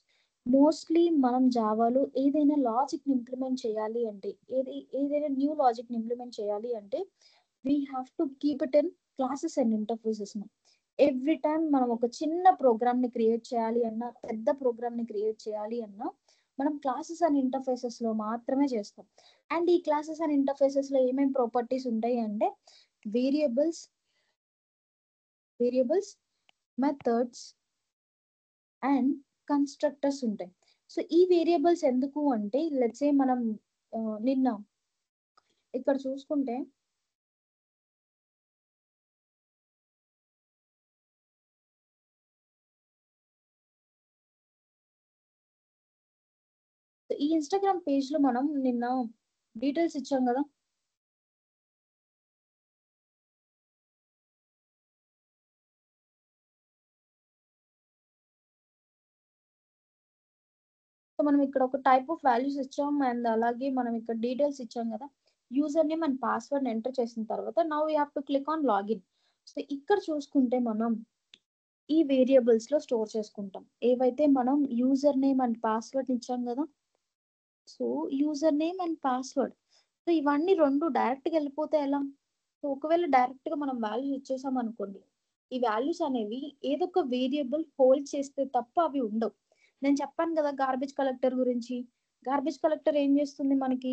Speaker 1: Mostly మనం జావాలో ఏదైనా లాజిక్ ని ఇంప్లిమెంట్ చేయాలి అంటే ఏదైనా న్యూ లాజిక్ ని ఇంప్లిమెంట్ చేయాలి అంటే we have to keep it in classes and interfaces. Every time మనం ఒక చిన్న ప్రోగ్రామ్ ని క్రియేట్ చేయాలి అన్నా, పెద్ద ప్రోగ్రామ్ ని క్రియేట్ చేయాలి అన్నా మనం క్లాసెస్ అండ్ ఇంటర్ఫేసెస్ లో మాత్రమే చేస్తాం. అండ్ ఈ క్లాసెస్ అండ్ ఇంటర్ఫేసెస్ లో ఏమేమి ప్రాపర్టీస్ ఉంటాయి అంటే వేరియబుల్స్, మెథడ్స్ అండ్ కన్స్ట్రక్టర్స్ ఉంటాయి. సో ఈ వేరియబుల్స్ ఎందుకు అంటే లెట్స్ సే మనం నిన్న ఇక్కడ చూసుకుంటే ఈ ఇన్స్టాగ్రామ్ పేజ్ లో మనం నిన్న డీటెయిల్స్ ఇచ్చాం కదా. సో మనం ఇక్కడ ఒక టైప్ ఆఫ్ వాల్యూస్ ఇచ్చాం అండ్ అలాగే మనం ఇక్కడ డీటెయిల్స్ ఇచ్చాం కదా. User name and password enter చేసిన తర్వాత now we have to click on login. So ఇక్కడ చూసుకుంటే మనం ఈ వేరియబుల్స్ లో స్టోర్ చేసుకుంటాం ఏవైతే మనం యూజర్ నేమ్ అండ్ పాస్వర్డ్ ఇచ్చాం కదా. So user name and password, so ఇవన్నీ రెండు డైరెక్ట్ గా వెళ్ళిపోతే ఎలా? సో ఒకవేళ డైరెక్ట్ గా మనం వాల్యూస్ ఇచ్చేసాం అనుకోండి, ఈ వాల్యూస్ అనేవి ఏదో ఒక వేరియబుల్ హోల్డ్ చేస్తే తప్ప అవి ఉండవు. నేను చెప్పాను కదా గార్బేజ్ కలెక్టర్ గురించి. గార్బేజ్ కలెక్టర్ ఏం చేస్తుంది, మనకి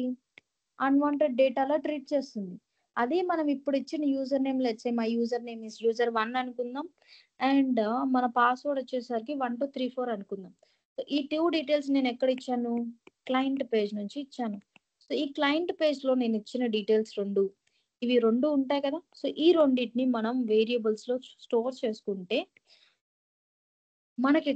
Speaker 1: అన్వాంటెడ్ డేటాలో ట్రీట్ చేస్తుంది. అదే మనం ఇప్పుడు ఇచ్చిన user name, let's say my user name is user1 అనుకుందాం అండ్ మన పాస్వర్డ్ వచ్చేసరికి 1234 అనుకుందాం. సో ఈ టూ డీటెయిల్స్ నేను ఎక్కడ ఇచ్చాను, క్లయింట్ పేజ్ నుంచి ఇచ్చాను. సో ఈ క్లయింట్ పేజ్ లో నేను ఇచ్చిన డీటెయిల్స్ ఇవి రెండు ఉంటాయి కదా. సో ఈ రెండింటిని మనం వేరియబుల్స్ లో స్టోర్ చేసుకుంటే మనకి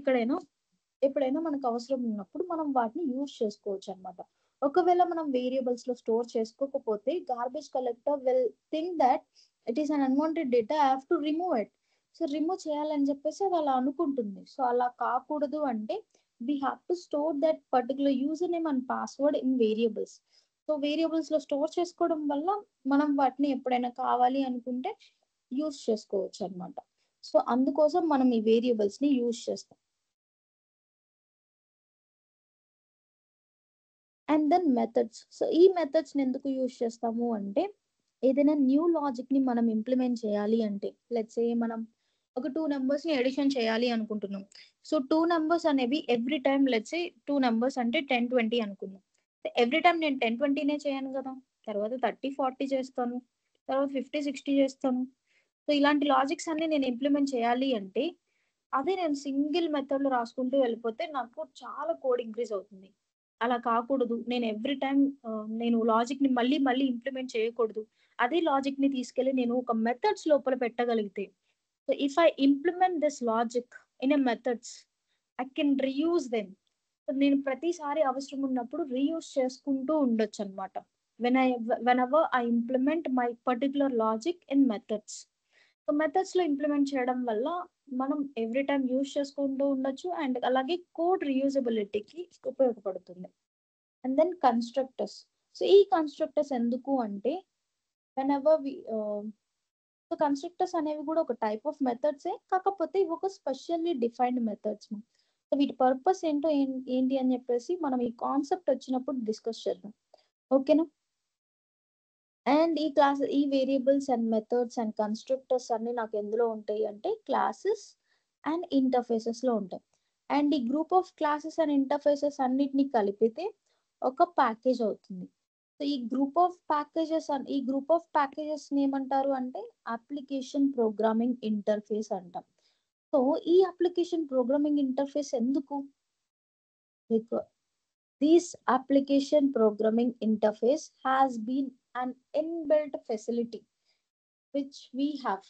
Speaker 1: ఎప్పుడైనా మనకు అవసరం ఉన్నప్పుడు మనం వాటిని యూజ్ చేసుకోవచ్చు అనమాట. ఒకవేళ మనం వేరియబుల్స్ లో స్టోర్ చేసుకోకపోతే garbage collector will think that it is an unwanted data, I have to remove it. So remove చేయాలని చెప్పేసి అది అలా అనుకుంటుంది. సో అలా కాకూడదు అంటే we have to store that particular username and password in variables. So variables లో store చేసుకోవడం వల్ల మనం వాటిని ఎప్పుడైనా కావాలి అనుకుంటే యూజ్ చేసుకోవచ్చు అనమాట. సో అందుకోసం మనం ఈ వేరియబుల్స్ ని యూజ్ చేస్తాం. And then methods. సో ఈ మెథడ్స్ ని ఎందుకు యూజ్ చేస్తాము అంటే, ఏదైనా న్యూ లాజిక్ ని మనం ఇంప్లిమెంట్ చేయాలి అంటే, లెట్స్ సే మనం ఒక 2 నెంబర్స్ ని ఎడిషన్ చేయాలి అనుకుంటున్నాం. సో 2 నెంబర్స్ అనేవి every time let's say 2 numbers అంటే 10, 20 అనుకుందాం. ఎవ్రీ టైమ్ నేను 10, 20 చేయను కదా. తర్వాత 30, 40 చేస్తాను. తర్వాత 50, 60 చేస్తాను. సో ఇలాంటి లాజిక్స్ అన్ని నేను ఇంప్లిమెంట్ చేయాలి అంటే, అదే నేను సింగిల్ మెథడ్ లో రాసుకుంటూ వెళ్ళిపోతే నాకు చాలా కోడ్ ఇంక్రీజ్ అవుతుంది. అలా కాకూడదు. నేను ఎవ్రీ టైమ్ నేను లాజిక్ ని మళ్ళీ మళ్ళీ ఇంప్లిమెంట్ చేయకూడదు. అదే లాజిక్ ని తీసుకెళ్ళి నేను ఒక మెథడ్స్ లోపల పెట్టగలిగితే, so if I implement this logic in a methods, I can reuse them. So నేను ప్రతిసారి అవసరం ఉన్నప్పుడు రీయూజ్ చేసుకుంటూ ఉండొచ్చు అనమాట. whenever I implement my particular logic in methods. So methods లో ఇంప్లిమెంట్ చేయడం వల్ల మనం ఎవ్రీ టైం యూజ్ చేసుకుంటూ ఉండొచ్చు అండ్ అలాగే కోడ్ రీయూజబిలిటీకి ఉపయోగపడుతుంది. And then constructors. సో ఈ కన్స్ట్రక్టర్స్ ఎందుకు అంటే, whenever we so constructors అనేవి కూడా ఒక టైప్ ఆఫ్ మెథడ్సే, కాకపోతే ఇవి ఒక స్పెషల్లీ డిఫైన్డ్ మెథడ్స్. సో వీటి పర్పస్ ఏంటో ఏంటి అని చెప్పేసి మనం ఈ కాన్సెప్ట్ వచ్చినప్పుడు డిస్కస్ చేద్దాం. ఓకేనా. అండ్ ఈ variables and methods and constructors అన్ని నాకు ఎందులో ఉంటాయి అంటే క్లాసెస్ అండ్ ఇంటర్ఫేసెస్ లో ఉంటాయి. అండ్ ఈ group of classes and interfaces అన్నిటిని కలిపితే ఒక ప్యాకేజ్ అవుతుంది. సో ఈ గ్రూప్ ఆఫ్ ప్యాకేజెస్ ఏమంటారు అంటే అప్లికేషన్ ప్రోగ్రామింగ్ ఇంటర్ఫేస్ అంటాం. సో ఈ అప్లికేషన్ ప్రోగ్రామింగ్ ఇంటర్ఫేస్ ఎందుకు? This application programming interface has been an inbuilt facility which we have.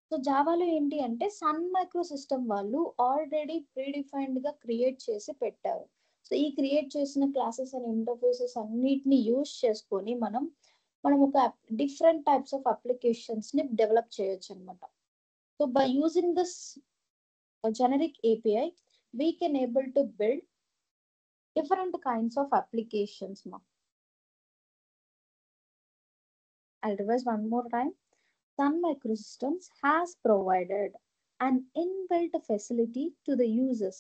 Speaker 1: So జావాలో ఏంటి అంటే సన్ మైక్రో సిస్టమ్ వాళ్ళు ఆల్రెడీ ప్రీడిఫైన్డ్ గా క్రియేట్ చేసి పెట్టారు. సో ఈ క్రియేట్ చేసిన క్లాసెస్ అండ్ ఇంటర్ఫేసెస్ అన్నిటిని యూజ్ చేసుకొని మనం ఒక డిఫరెంట్ టైప్స్ ఆఫ్ అప్లికేషన్స్ ని డెవలప్ చేయొచ్చు అనమాట. So by using this generic API we can able to build different kinds of applications. I'll revise one more time. Sun Microsystems has provided an inbuilt facility to the users,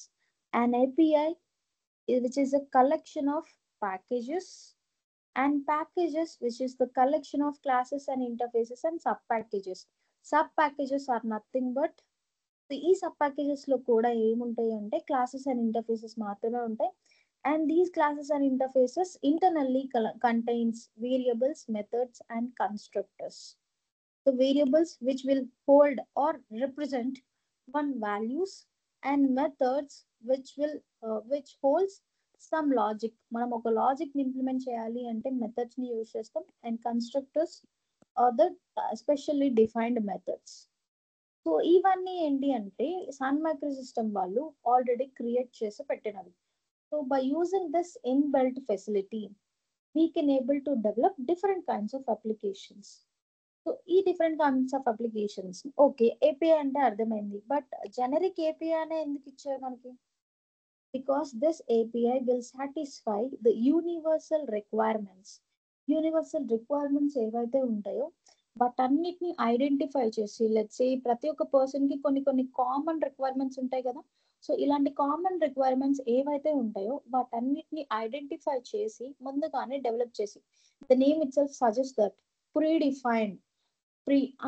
Speaker 1: an API which is a collection of packages, and packages which is the collection of classes and interfaces and sub packages. Sub packages are nothing but ఈ sub packages లో కూడా ఏముంటాయి అంటే classes and interfaces మాత్రమే ఉంటాయి. And these classes and interfaces internally contains variables, methods, and constructors. The variables which will hold or represent one values, and methods which holds some logic. మనం ఒక logic ని implement చేయాలి అంటే methods ని use చేస్తాం. And constructors are the specially defined methods. So ఇవన్నీ ఏంటి అంటే సన్ మైక్రో సిస్టమ్ వాళ్ళు ఆల్రెడీ క్రియేట్ చేసి పెట్టినవి. So by using this inbuilt facility, we can able to develop different kinds of applications. So ఈ different kinds of applications, okay, API అంటే అర్థమైంది, but generic API అనే ఎందుకు ఇచ్చారు మనకి? Because this API will satisfy the universal requirements. Universal requirements ఏవైతే ఉంటాయో వాటన్నిటిని ఐడెంటిఫై చేసి, లెట్స్ సే ప్రతి ఒక్క పర్సన్ కి కొన్ని కొన్ని కామన్ రిక్వైర్మెంట్స్ ఉంటాయి కదా. సో ఇలాంటి కామన్ రిక్వైర్మెంట్స్ ఏవైతే ఉంటాయో వాటన్నిటిని ఐడెంటిఫై చేసి ముందుగానే డెవలప్ చేసి, the name it self suggest that predefined.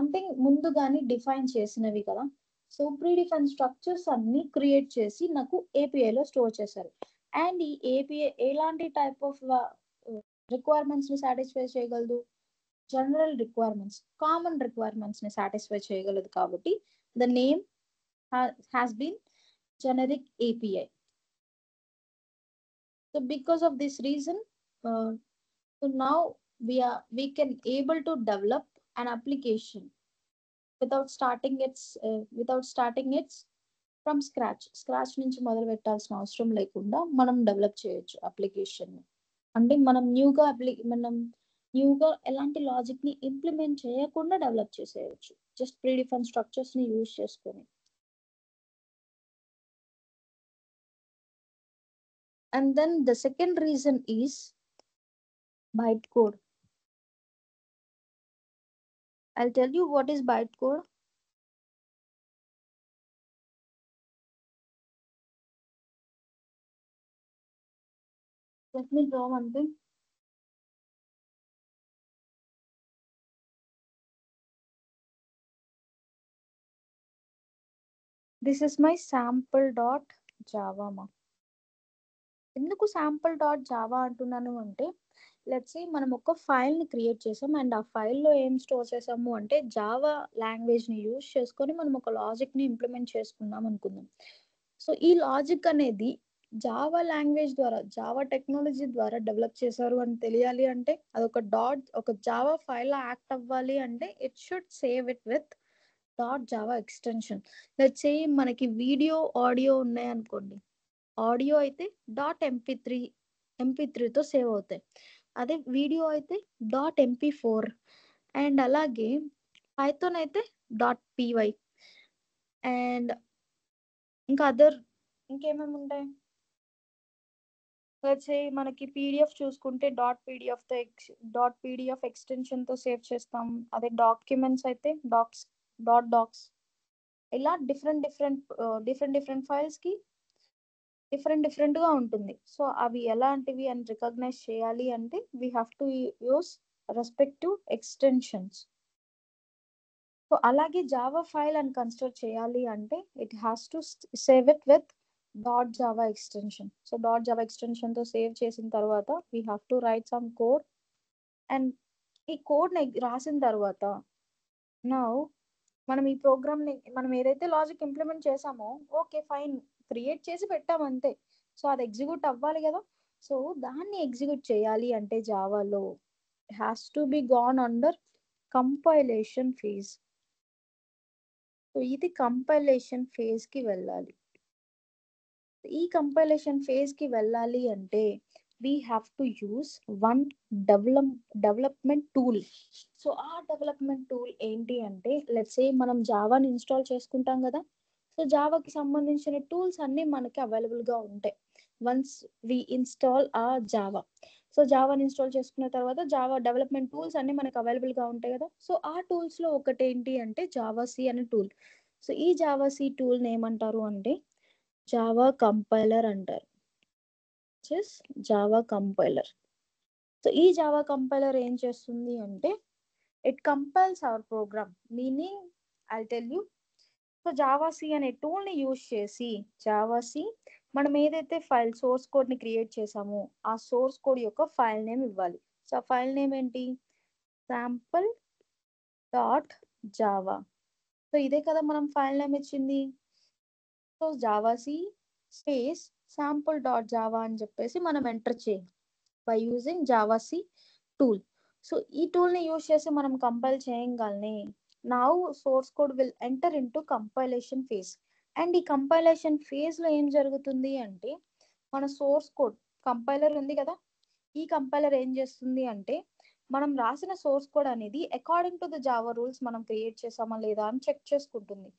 Speaker 1: అంటే ముందుగానే డిఫైన్ చేసినవి కదా. సో ప్రీడిఫైన్ స్ట్రక్చర్స్ అన్ని క్రియేట్ చేసి నాకు ఏపీఐలో స్టోర్ చేశారు. అండ్ ఈ ఏపీఐ ఎలాంటి టైప్ ఆఫ్ రిక్వైర్మెంట్స్ ని సాటిస్ఫై చేయగలదు? జనరల్ రిక్వైర్మెంట్స్, కామన్ రిక్వైర్మెంట్స్ ని సాటిస్ఫై చేయగలదు. కాబట్టి the name has been generic API. So because of this reason, so now we can able to develop an application without starting its from scratch నుంచి మొదలు పెట్టాల్సిన అవసరం లేకుండా మనం డెవలప్ చేయొచ్చు అప్లికేషన్. అంటే మనం న్యూగా ఎలాంటి లాజిక్ ని ఇంప్లిమెంట్ చేయకుండా డెవలప్ చేసేయచ్చు, జస్ట్ ప్రీడిఫైన్ స్ట్రక్చర్స్ ని యూజ్ చేసుకొని. And then the second reason is bytecode. I'll tell you what is bytecode. Let me draw one thing. This is my sample.java ma. ఎందుకు sample.java అంటున్నాను అంటే let's say మనం ఒక ఫైల్ని create చేసాం and ఆ ఫైల్లో ఏం స్టోర్ చేసాము అంటే జావా లాంగ్వేజ్ని యూజ్ చేసుకొని మనం ఒక లాజిక్ని ఇంప్లిమెంట్ చేసుకున్నాం అనుకుందాం. సో ఈ లాజిక్ అనేది జావా లాంగ్వేజ్ ద్వారా జావా టెక్నాలజీ ద్వారా డెవలప్ చేశారు అని తెలియాలి అంటే అదొక ఒక జావా ఫైల్లో యాక్ట్ అవ్వాలి అంటే it should save it with .java extension. Let's say మనకి వీడియో ఆడియో ఉన్నాయి అనుకోండి, ఆడియో అయితే ఎంపీ3తో సేవ్ అవుతాయి, అదే వీడియో అయితే .mp4 అండ్ అలాగే పైథాన్ అయితే .py అండ్ ఇంకా ఇంకేమేమి ఉంటాయి, మనకి పీడిఎఫ్ చూసుకుంటే .pdf ఎక్స్టెన్షన్తో సేవ్ చేస్తాం, అదే డాక్యుమెంట్స్ అయితే డాక్స్ ఇలా డిఫరెంట్ ఫైల్స్కి డిఫరెంట్గా ఉంటుంది. సో అవి ఎలాంటివి అని రికగ్నైజ్ చేయాలి అంటే we have to use respective extensions. So అలాగే జావా ఫైల్ అని కన్సిడర్ చేయాలి అంటే it has to save it with .java extension. So .java ఎక్స్టెన్షన్తో సేవ్ చేసిన తర్వాత we have to write some code and ఈ కోడ్ని రాసిన తర్వాత నౌ మనం ఈ ప్రోగ్రామ్ని మనం ఏదైతే లాజిక్ ఇంప్లిమెంట్ చేసామో ఓకే ఫైన్ క్రియేట్ చేసి పెట్టాం అంతే. సో అది ఎగ్జిక్యూట్ అవ్వాలి కదా. సో దాన్ని ఎగ్జిక్యూట్ చేయాలి అంటే జావాలో has to be gone under compilation phase. So ఇది కంపైలేషన్ ఫేజ్కి వెళ్ళాలి. ఈ కంపైలేషన్ ఫేజ్కి వెళ్ళాలి అంటే we have to use one development tool. So ఆ డెవలప్మెంట్ టూల్ ఏంటి అంటే లెట్స్ సే మనం జావాని ఇన్స్టాల్ చేసుకుంటాం కదా. సో జావాకి సంబంధించిన టూల్స్ అన్నీ మనకి అవైలబుల్గా ఉంటాయి వన్స్ వి ఇన్స్టాల్ ఆ జావా. సో జావాని ఇన్స్టాల్ చేసుకున్న తర్వాత జావా డెవలప్మెంట్ టూల్స్ అన్నీ మనకు అవైలబుల్గా ఉంటాయి కదా. సో ఆ టూల్స్లో ఒకటి ఏంటి అంటే జావాసీ అనే టూల్. సో ఈ జావాసీ టూల్ని ఏమంటారు అంటే జావా కంపైలర్ అంటారు. Java compiler. సో ఈ జావా కంపైలర్ ఏం చేస్తుంది అంటే it compiles our program, meaning I tell you. So javac అనే టూల్ని యూజ్ చేసి జావాసీ మనం ఏదైతే ఫైల్ సోర్స్ కోడ్ని క్రియేట్ చేసామో ఆ సోర్స్ కోడ్ యొక్క ఫైల్ నేమ్ ఇవ్వాలి. సో ఆ ఫైల్ నేమ్ ఏంటి, sample.java. సో ఇదే కదా మనం ఫైల్ నేమ్ ఇచ్చింది. సో జావాసీ స్పేస్ sample.java అని చెప్పేసి మనం ఎంటర్ చేయాలి by using javac tool. So ఈ టూల్ని యూజ్ చేసి మనం కంపైల్ చేయగలనే now source code will enter into compilation phase. And ఈ కంపైలేషన్ ఫేజ్లో ఏం జరుగుతుంది అంటే మన సోర్స్ కోడ్ కంపైలర్ ఉంది కదా, ఈ కంపైలర్ ఏం చేస్తుంది అంటే మనం రాసిన సోర్స్ కోడ్ అనేది according to the Java rules మనం క్రియేట్ చేసామా లేదా అని చెక్ చేసుకుంటుంది.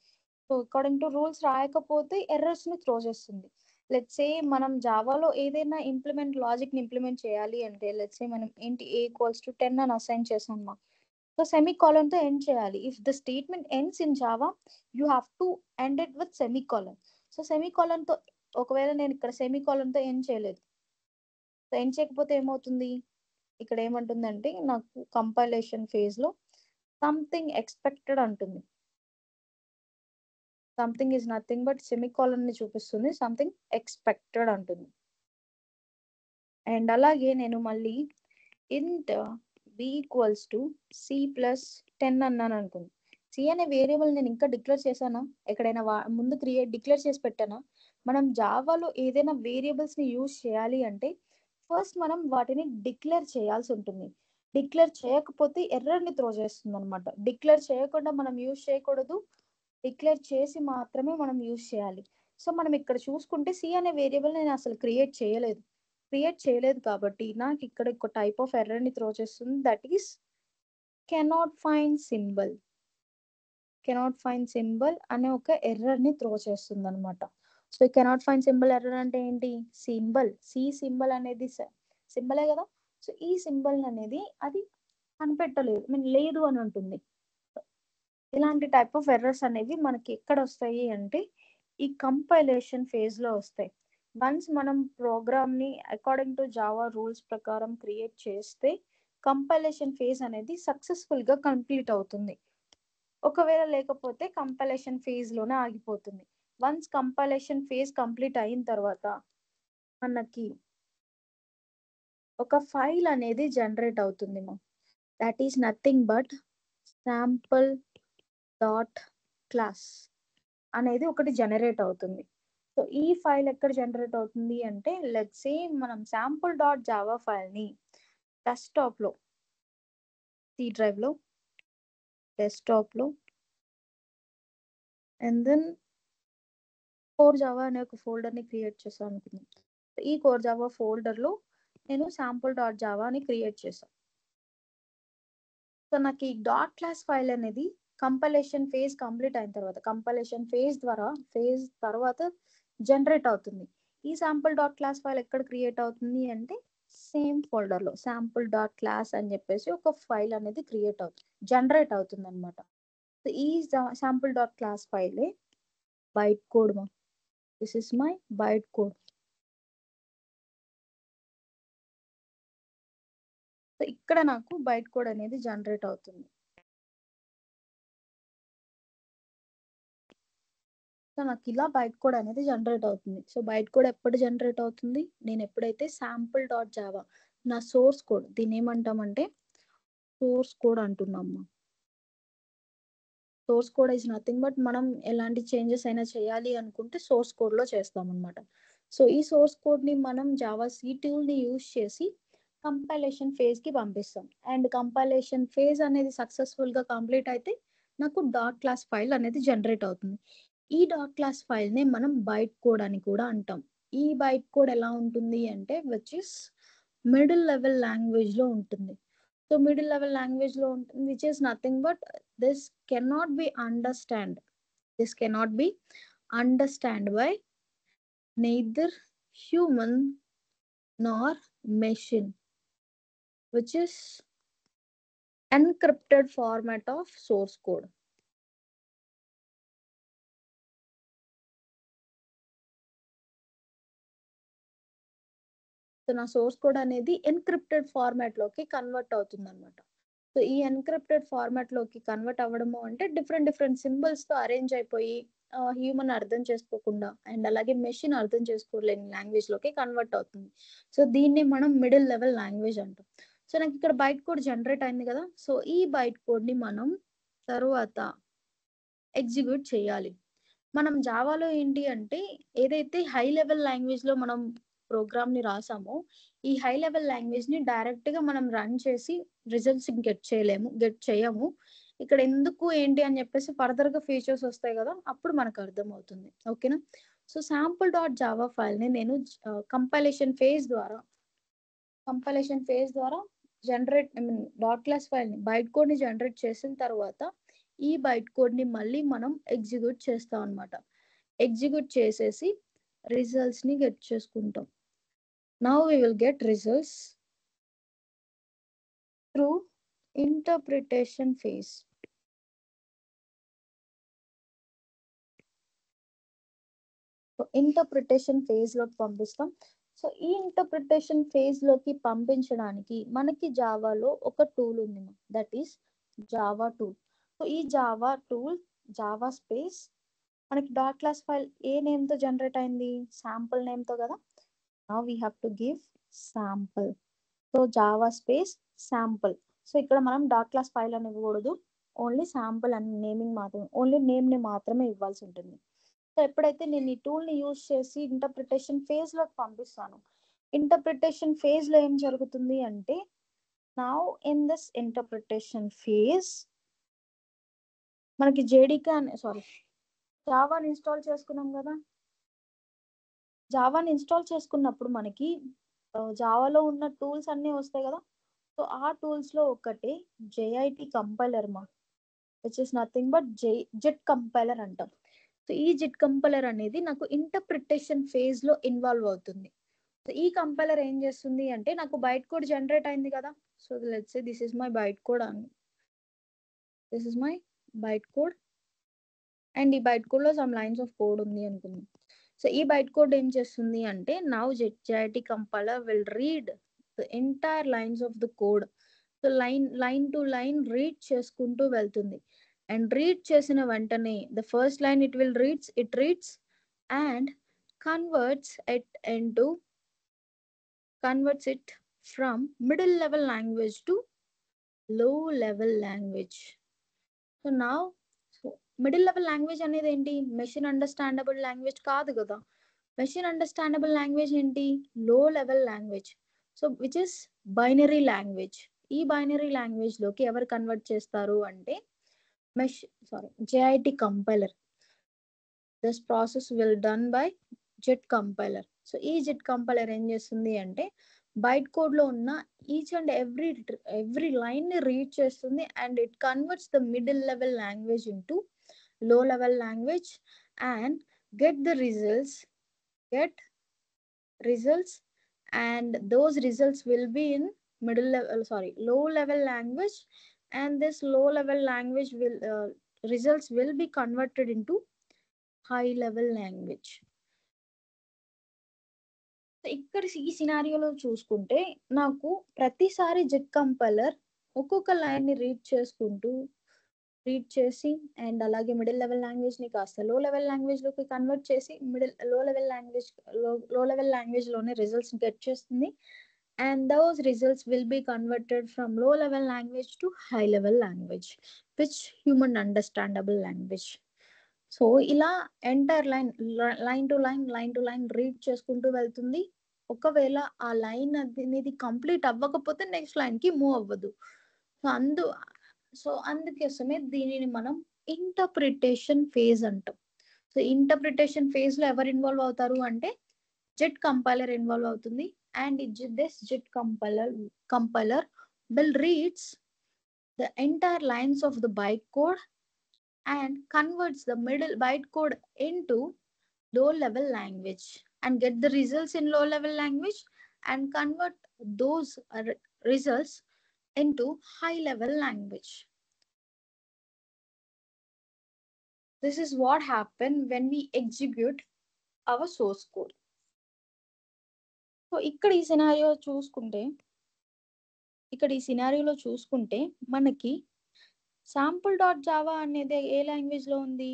Speaker 1: సో అకార్డింగ్ టు రూల్స్ రాయకపోతే ఎర్రర్స్ని త్రో చేస్తుంది. లెట్స్ సే మనం జావాలో ఏదైనా లాజిక్ని ఇంప్లిమెంట్ చేయాలి అంటే లెట్స్ సే మనం ఏంటి a=10 అని అసైన్ చేసామా. సో సెమీకాలన్తో ఎండ్ చేయాలి. If the statement ends in Java you have to end it with semicolon. So సెమీకాలన్తో ఒకవేళ నేను ఇక్కడ సెమీకాలన్తో ఎండ్ చేయలేదు, సో ఎండ్ చేయకపోతే ఏమవుతుంది, ఇక్కడ ఏమంటుందంటే నాకు కంపైలేషన్ ఫేజ్లో సంథింగ్ ఎక్స్పెక్టెడ్ అంటుంది. సంథింగ్ ఈజ్ నథింగ్ బట్ సెమీకాలన్ని చూపిస్తుంది, సంథింగ్ ఎక్స్పెక్టెడ్ అంటుంది. అండ్ అలాగే నేను మళ్ళీ ఇంట్ b=c+10 అన్నాను అనుకుంది. సి అనే వేరియబుల్ నేను ఇంకా డిక్లేర్ చేశానా, ఎక్కడైనా ముందు డిక్లేర్ చేసి పెట్టానా. మనం జావాలో ఏదైనా వేరియబుల్స్ని యూజ్ చేయాలి అంటే ఫస్ట్ మనం వాటిని డిక్లేర్ చేయాల్సి ఉంటుంది. డిక్లేర్ చేయకపోతే ఎర్రర్ని త్రో చేస్తుంది అనమాట. డిక్లేర్ చేయకుండా మనం యూజ్ చేయకూడదు, డిక్లేర్ చేసి మాత్రమే మనం యూజ్ చేయాలి. సో మనం ఇక్కడ చూసుకుంటే సి అనే వేరియబుల్ నేను అసలు క్రియేట్ చేయలేదు కాబట్టి నాకు ఇక్కడ ఒక టైప్ ఆఫ్ ఎర్రర్ని త్రో చేస్తుంది, that is cannot find symbol అనే ఒక ఎర్రర్ని త్రో చేస్తుంది అనమాట. సో ఈ కెనాట్ ఫైండ్ సింబల్ ఎర్రర్ అంటే ఏంటి, సి సింబల్ అనేది సింబలే కదా. సో ఈ సింబల్ అనేది అది కనిపెట్టలేదు, లేదు అని ఉంటుంది. ఇలాంటి టైప్ ఆఫ్ ఎర్రర్స్ అనేవి మనకి ఎక్కడ వస్తాయి అంటే ఈ కంపైలేషన్ ఫేజ్లో వస్తాయి. వన్స్ మనం ప్రోగ్రామ్ని అకార్డింగ్ టు జావా రూల్స్ ప్రకారం క్రియేట్ చేస్తే కంపైలేషన్ ఫేజ్ అనేది సక్సెస్ఫుల్గా కంప్లీట్ అవుతుంది. ఒకవేళ లేకపోతే కంపైలేషన్ ఫేజ్లోనే ఆగిపోతుంది. వన్స్ కంపైలేషన్ ఫేజ్ కంప్లీట్ అయిన తర్వాత మనకి ఒక ఫైల్ అనేది జనరేట్ అవుతుంది మా. That is nothing but sample dot class అనేది ఒకటి జనరేట్ అవుతుంది. సో ఈ ఫైల్ ఎక్కడ జనరేట్ అవుతుంది అంటే లెట్స్ సే మనం శాంపుల్ డాట్ జావా ఫైల్ని డెస్క్టాప్లో సి డ్రైవ్లో డెస్క్టాప్లో అండ్ దెన్ కోర్ జావా అనే ఒక ఫోల్డర్ని క్రియేట్ చేసాను అనుకుందాం. ఈ కోర్ జావా ఫోల్డర్లో నేను శాంపుల్ డాట్ జావా అని క్రియేట్ చేశాను. సో నాకు ఈ డాట్ క్లాస్ ఫైల్ అనేది కంపైలేషన్ ఫేజ్ కంప్లీట్ అయిన తర్వాత కంపైలేషన్ ఫేజ్ తర్వాత జనరేట్ అవుతుంది. ఈ శాంపుల్ డాట్ క్లాస్ ఫైల్ ఎక్కడ క్రియేట్ అవుతుంది అంటే సేమ్ ఫోల్డర్లో శాంపుల్ డాట్ క్లాస్ అని చెప్పేసి ఒక ఫైల్ అనేది జనరేట్ అవుతుంది అనమాట. సో ఈ శాంపుల్ డాట్ క్లాస్ ఫైలే బైట్ కోడ్ మా. This is my byte code. So ఇక్కడ నాకు బైట్ కోడ్ అనేది జనరేట్ అవుతుంది. సో నాకు ఇలా బైట్ కోడ్ అనేది జనరేట్ అవుతుంది. సో బైట్ కోడ్ ఎప్పుడు జనరేట్ అవుతుంది? నేను ఎప్పుడైతే శాంపుల్ డాట్ జావా నా సోర్స్ కోడ్, దీన్ని ఏమంటామంటే సోర్స్ కోడ్ అంటున్నాము. Source code is nothing but మనం ఎలాంటి చేంజెస్ అయినా చేయాలి అనుకుంటే సోర్స్ కోడ్లో చేస్తాం అనమాట. సో ఈ సోర్స్ కోడ్ని మనం జావా సి టూల్ని యూజ్ చేసి కంపైలేషన్ ఫేజ్కి పంపిస్తాం. అండ్ కంపైలేషన్ ఫేజ్ అనేది సక్సెస్ఫుల్గా కంప్లీట్ అయితే నాకు డాట్ క్లాస్ ఫైల్ అనేది జనరేట్ అవుతుంది. ఈ డాట్ క్లాస్ ఫైల్ని మనం బైట్ కోడ్ అని కూడా అంటాం. ఈ బైట్ కోడ్ ఎలా ఉంటుంది అంటే విచ్ ఇస్ మిడిల్ లెవెల్ లాంగ్వేజ్లో ఉంటుంది. సో మిడిల్ లెవెల్ లాంగ్వేజ్లో ఉంటుంది which is nothing but this cannot be understand by neither human nor machine, which is encrypted format of source code. So నా సోర్స్ కోడ్ అనేది encrypted ఫార్మాట్లోకి convert అవుతుంది అనమాట. So ఈ encrypted ఫార్మాట్లోకి convert అవ్వడము అంటే different సింబల్స్తో arrange అయిపోయి హ్యూమన్ అర్థం చేసుకోకుండా అండ్ అలాగే మెషిన్ అర్థం చేసుకోలేని లాంగ్వేజ్లోకి కన్వర్ట్ అవుతుంది. సో దీన్ని మనం మిడిల్ లెవెల్ లాంగ్వేజ్ అంటాం. సో నాకు ఇక్కడ బైట్ కోడ్ జనరేట్ అయింది కదా. సో ఈ బైట్ కోడ్ని మనం తర్వాత ఎగ్జిక్యూట్ చేయాలి. మనం జావాలో ఏంటి అంటే ఏదైతే హై లెవెల్ లాంగ్వేజ్లో మనం ప్రోగ్రామ్ని రాసామో ఈ హై లెవెల్ లాంగ్వేజ్ని డైరెక్ట్గా మనం రన్ చేసి రిజల్ట్స్ గెట్ చేయము. ఇక్కడ ఎందుకు ఏంటి అని చెప్పేసి ఫర్దర్గా ఫీచర్స్ వస్తాయి కదా, అప్పుడు మనకు అర్థమవుతుంది. ఓకేనా? సో శాంపుల్ డాట్ జావా ఫైల్ని నేను కంపైలేషన్ ఫేజ్ ద్వారా డాట్ క్లాస్ ఫైల్ని బైట్ కోడ్ని జనరేట్ చేసిన తర్వాత ఈ బైట్ కోడ్ని మళ్ళీ మనం ఎగ్జిక్యూట్ చేస్తాం అనమాట. ఎగ్జిక్యూట్ చేసేసి రిజల్ట్స్ని గెట్ చేసుకుంటాం. Now we will get results through interpretation phase. Interpretation ఫేజ్లోకి పంపిస్తాం. సో ఈ ఇంటర్ప్రిటేషన్ ఫేజ్లోకి పంపించడానికి మనకి జావాలో ఒక టూల్ ఉంది, that is Java tool. So ఈ జావా టూల్ జావా స్పేస్ మనకి డాట్ క్లాస్ ఫైల్ ఏ నేమ్తో జనరేట్ అయింది? శాంపుల్ నేమ్తో కదా. Now we have to give sample. So Java space sample. So ఇక్కడ మనం డాట్ క్లాస్ ఫైల్ అని ఇవ్వకూడదు, ఓన్లీ శాంపుల్ అని ఓన్లీ నేమ్ని మాత్రమే ఇవ్వాల్సి ఉంటుంది. సో ఎప్పుడైతే నేను ఈ టూల్ని యూజ్ చేసి ఇంటర్ప్రిటేషన్ ఫేజ్లోకి పంపిస్తాను, ఇంటర్ప్రిటేషన్ ఫేజ్లో ఏం జరుగుతుంది అంటే now in this interpretation phase మనకి జావాని ఇన్స్టాల్ చేసుకున్నాం కదా. జావాని ఇన్స్టాల్ చేసుకున్నప్పుడు మనకి జావాలో ఉన్న టూల్స్ అన్నీ వస్తాయి కదా. సో ఆ టూల్స్లో ఒకటి JIT compiler which is nothing but jet compiler అంటాం. సో ఈ జెట్ కంపైలర్ అనేది నాకు ఇంటర్ప్రిటేషన్ ఫేజ్లో ఇన్వాల్వ్ అవుతుంది. సో ఈ కంపైలర్ ఏం చేస్తుంది అంటే నాకు బైట్ కోడ్ జనరేట్ అయింది కదా. So let's say this is my byte code and ఈ బైట్ కోడ్లో సమ్ లైన్స్ ఆఫ్ కోడ్ ఉంది అనుకుందాం. సో ఈ బైట్ కోడ్ ఏం చేస్తుంది అంటే now JIT compiler will read the entire lines of the code. So line to line read చేసుకుంటూ వెళ్తుంది. అండ్ రీడ్ చేసిన వెంటనే the first line it reads and converts it from middle level language to low level language. So now middle level language అనేది ఏంటి? Machine understandable language కాదు కదా. Machine understandable language ఏంటి? లో level language. So which is binary language. ఈ binary language లోకి ఎవరు convert చేస్తారు అంటే JIT compiler. This process will done by JIT compiler. So ఈ JIT కంపైలర్ ఏం చేస్తుంది అంటే బైట్ కోడ్ లో ఉన్న ఈచ్ అండ్ ఎవ్రీ లైన్ ని రీడ్ చేస్తుంది and it converts the middle level language into low level language and get results and those results will be in low level language, and this low level language will results will be converted into high level language. ఇక్కడ ఈ సినారియోలో చూసుకుంటే నాకు ప్రతిసారి JIT compiler ఒక్కొక్క line ని read చేసి and అలాగే middle level language ని కాస్త లో లెవెల్ లాంగ్వేజ్ లోకి కన్వర్ట్ చేసి లో లెవెల్ లాంగ్వేజ్ లోనే రిజల్ట్స్ గెట్ చేస్తుంది. And those results will be converted from low level language to high level language which human understandable language. So ఇలా entire line to line read చేసుకుంటూ వెళ్తుంది. ఒకవేళ ఆ line అనేది complete అవ్వకపోతే next line కి మూవ్ అవ్వదు. సో అందుకోసమే దీనిని మనం ఇంటర్ప్రిటేషన్ ఫేజ్ అంటాం. సో ఇంటర్ప్రిటేషన్ ఫేజ్ లో ఎవరు ఇన్వాల్వ్ అవుతారు అంటే JIT కంపైలర్ ఇన్వాల్వ్ అవుతుంది. And this JIT compiler will reads the entire lines of the bytecode and converts the middle bytecode into low level language and get the results in low level language and convert those results into high level language. This is what happens when we execute our source code. So ఇక్కడ ఈ సినారియోలో చూసుకుంటే మనకి sample.java అనేది ఏ language లో ఉంది?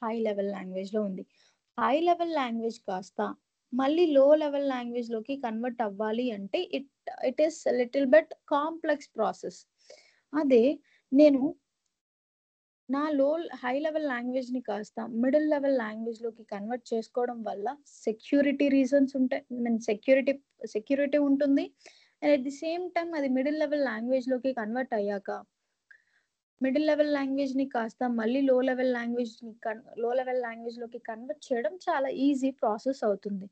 Speaker 1: High level language లో ఉంది. High level language కాస్త మళ్ళీ లో లెవెల్ లాంగ్వేజ్ లోకి కన్వర్ట్ అవ్వాలి అంటే it is little bit complex process. అదే నేను నా హై లెవెల్ లాంగ్వేజ్ ని కాస్త మిడిల్ లెవెల్ లాంగ్వేజ్ లోకి కన్వర్ట్ చేసుకోవడం వల్ల సెక్యూరిటీ రీజన్స్ ఉంటాయి, సెక్యూరిటీ ఉంటుంది. And at the same time అది మిడిల్ లెవెల్ లాంగ్వేజ్ లోకి కన్వర్ట్ అయ్యాక మిడిల్ లెవెల్ లాంగ్వేజ్ ని కాస్త మళ్ళీ లో లెవెల్ లాంగ్వేజ్ లోకి కన్వర్ట్ చేయడం చాలా ఈజీ ప్రాసెస్ అవుతుంది.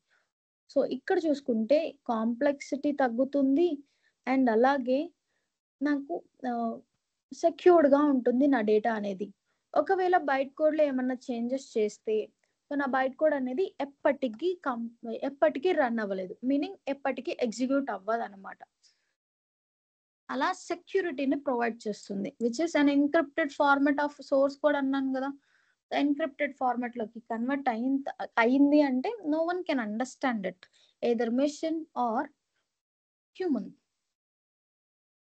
Speaker 1: సో ఇక్కడ చూసుకుంటే కాంప్లెక్సిటీ తగ్గుతుంది అండ్ అలాగే నాకు సెక్యూర్డ్ గా ఉంటుంది నా డేటా అనేది. ఒకవేళ బైట్ కోడ్ లో ఏమన్నా చేంజెస్ చేస్తే నా బైట్ కోడ్ అనేది ఎప్పటికీ రన్ అవ్వలేదు, మీనింగ్ ఎప్పటికీ ఎగ్జిక్యూట్ అవ్వదు అనమాట. అలా సెక్యూరిటీని ప్రొవైడ్ చేస్తుంది which is an encrypted format of source code అన్నాను కదా. ఎన్క్రిప్టెడ్ ఫార్మాట్ లోకి కన్వర్ట్ అయింది అంటే no one can understand it, either machine or human.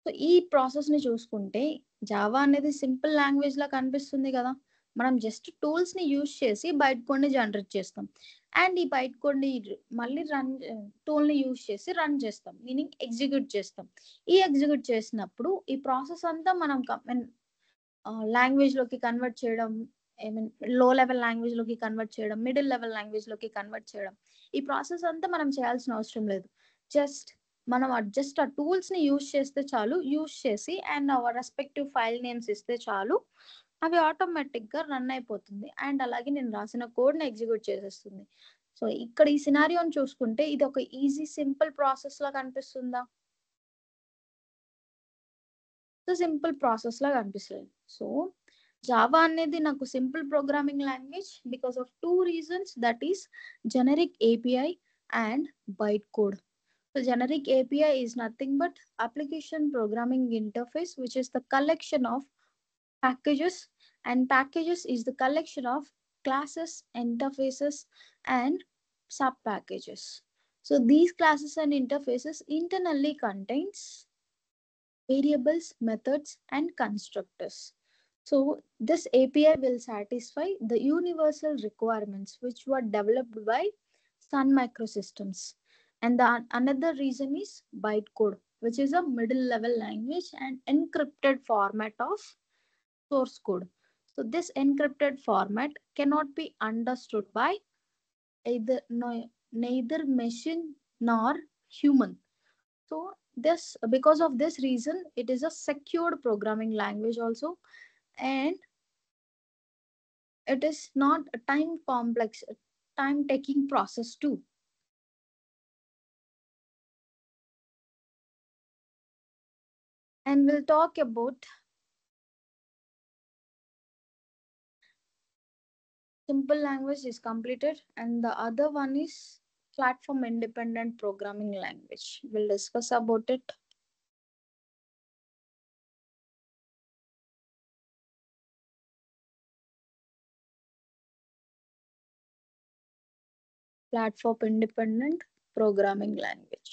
Speaker 1: So ఈ ప్రాసెస్ ని చూసుకుంటే జావా అనేది సింపుల్ లాంగ్వేజ్ లా కనిపిస్తుంది కదా. మనం జస్ట్ టూల్స్ ని యూజ్ చేసి బైట్ కోడ్ ని జనరేట్ చేస్తాం అండ్ ఈ బైట్ కోడ్ ని మళ్ళీ టూల్ ని యూజ్ చేసి రన్ చేస్తాం, మీనింగ్ ఎగ్జిక్యూట్ చేస్తాం. ఈ ఎగ్జిక్యూట్ చేసినప్పుడు ఈ ప్రాసెస్ అంతా మనం లాంగ్వేజ్ లోకి కన్వర్ట్ చేయడం, లో లెవెల్ లాంగ్వేజ్ లోకి కన్వర్ట్ చేయడం, మిడిల్ లెవెల్ లాంగ్వేజ్ లోకి కన్వర్ట్ చేయడం, ఈ ప్రాసెస్ అంతా మనం చేయాల్సిన అవసరం లేదు. మనం జస్ట్ ఆ టూల్స్ ని యూజ్ చేస్తే చాలు, యూజ్ చేసి and hour respective file names ఇస్తే చాలు, అవి ఆటోమేటిక్ గా రన్ అయిపోతుంది అండ్ అలాగే నేను రాసిన కోడ్ ని ఎగ్జిక్యూట్ చేసేస్తుంది. సో ఇక్కడ ఈ సినారియోని చూసుకుంటే ఇది ఒక ఈజీ సింపుల్ ప్రాసెస్ లా కనిపిస్తుందా? సో సింపుల్ ప్రాసెస్ లా కనిపిస్తుంది. సో జావా అనేది నాకు simple programming language because of 2 reasons, that is generic API and byte code. So generic API is nothing but application programming interface, which is the collection of packages, and packages is the collection of classes, interfaces and sub-packages. So these classes and interfaces internally contains variables, methods, and constructors. So this API will satisfy the universal requirements which were developed by Sun Microsystems. And the another reason is bytecode, which is a middle level language and encrypted format of source code. So this encrypted format cannot be understood by either neither machine nor human. So this, because of this reason, it is a secured programming language also, and it is not a time taking process too. And we'll talk about simple language is completed, and the other one is platform independent programming language. We'll discuss about it. Platform independent programming language.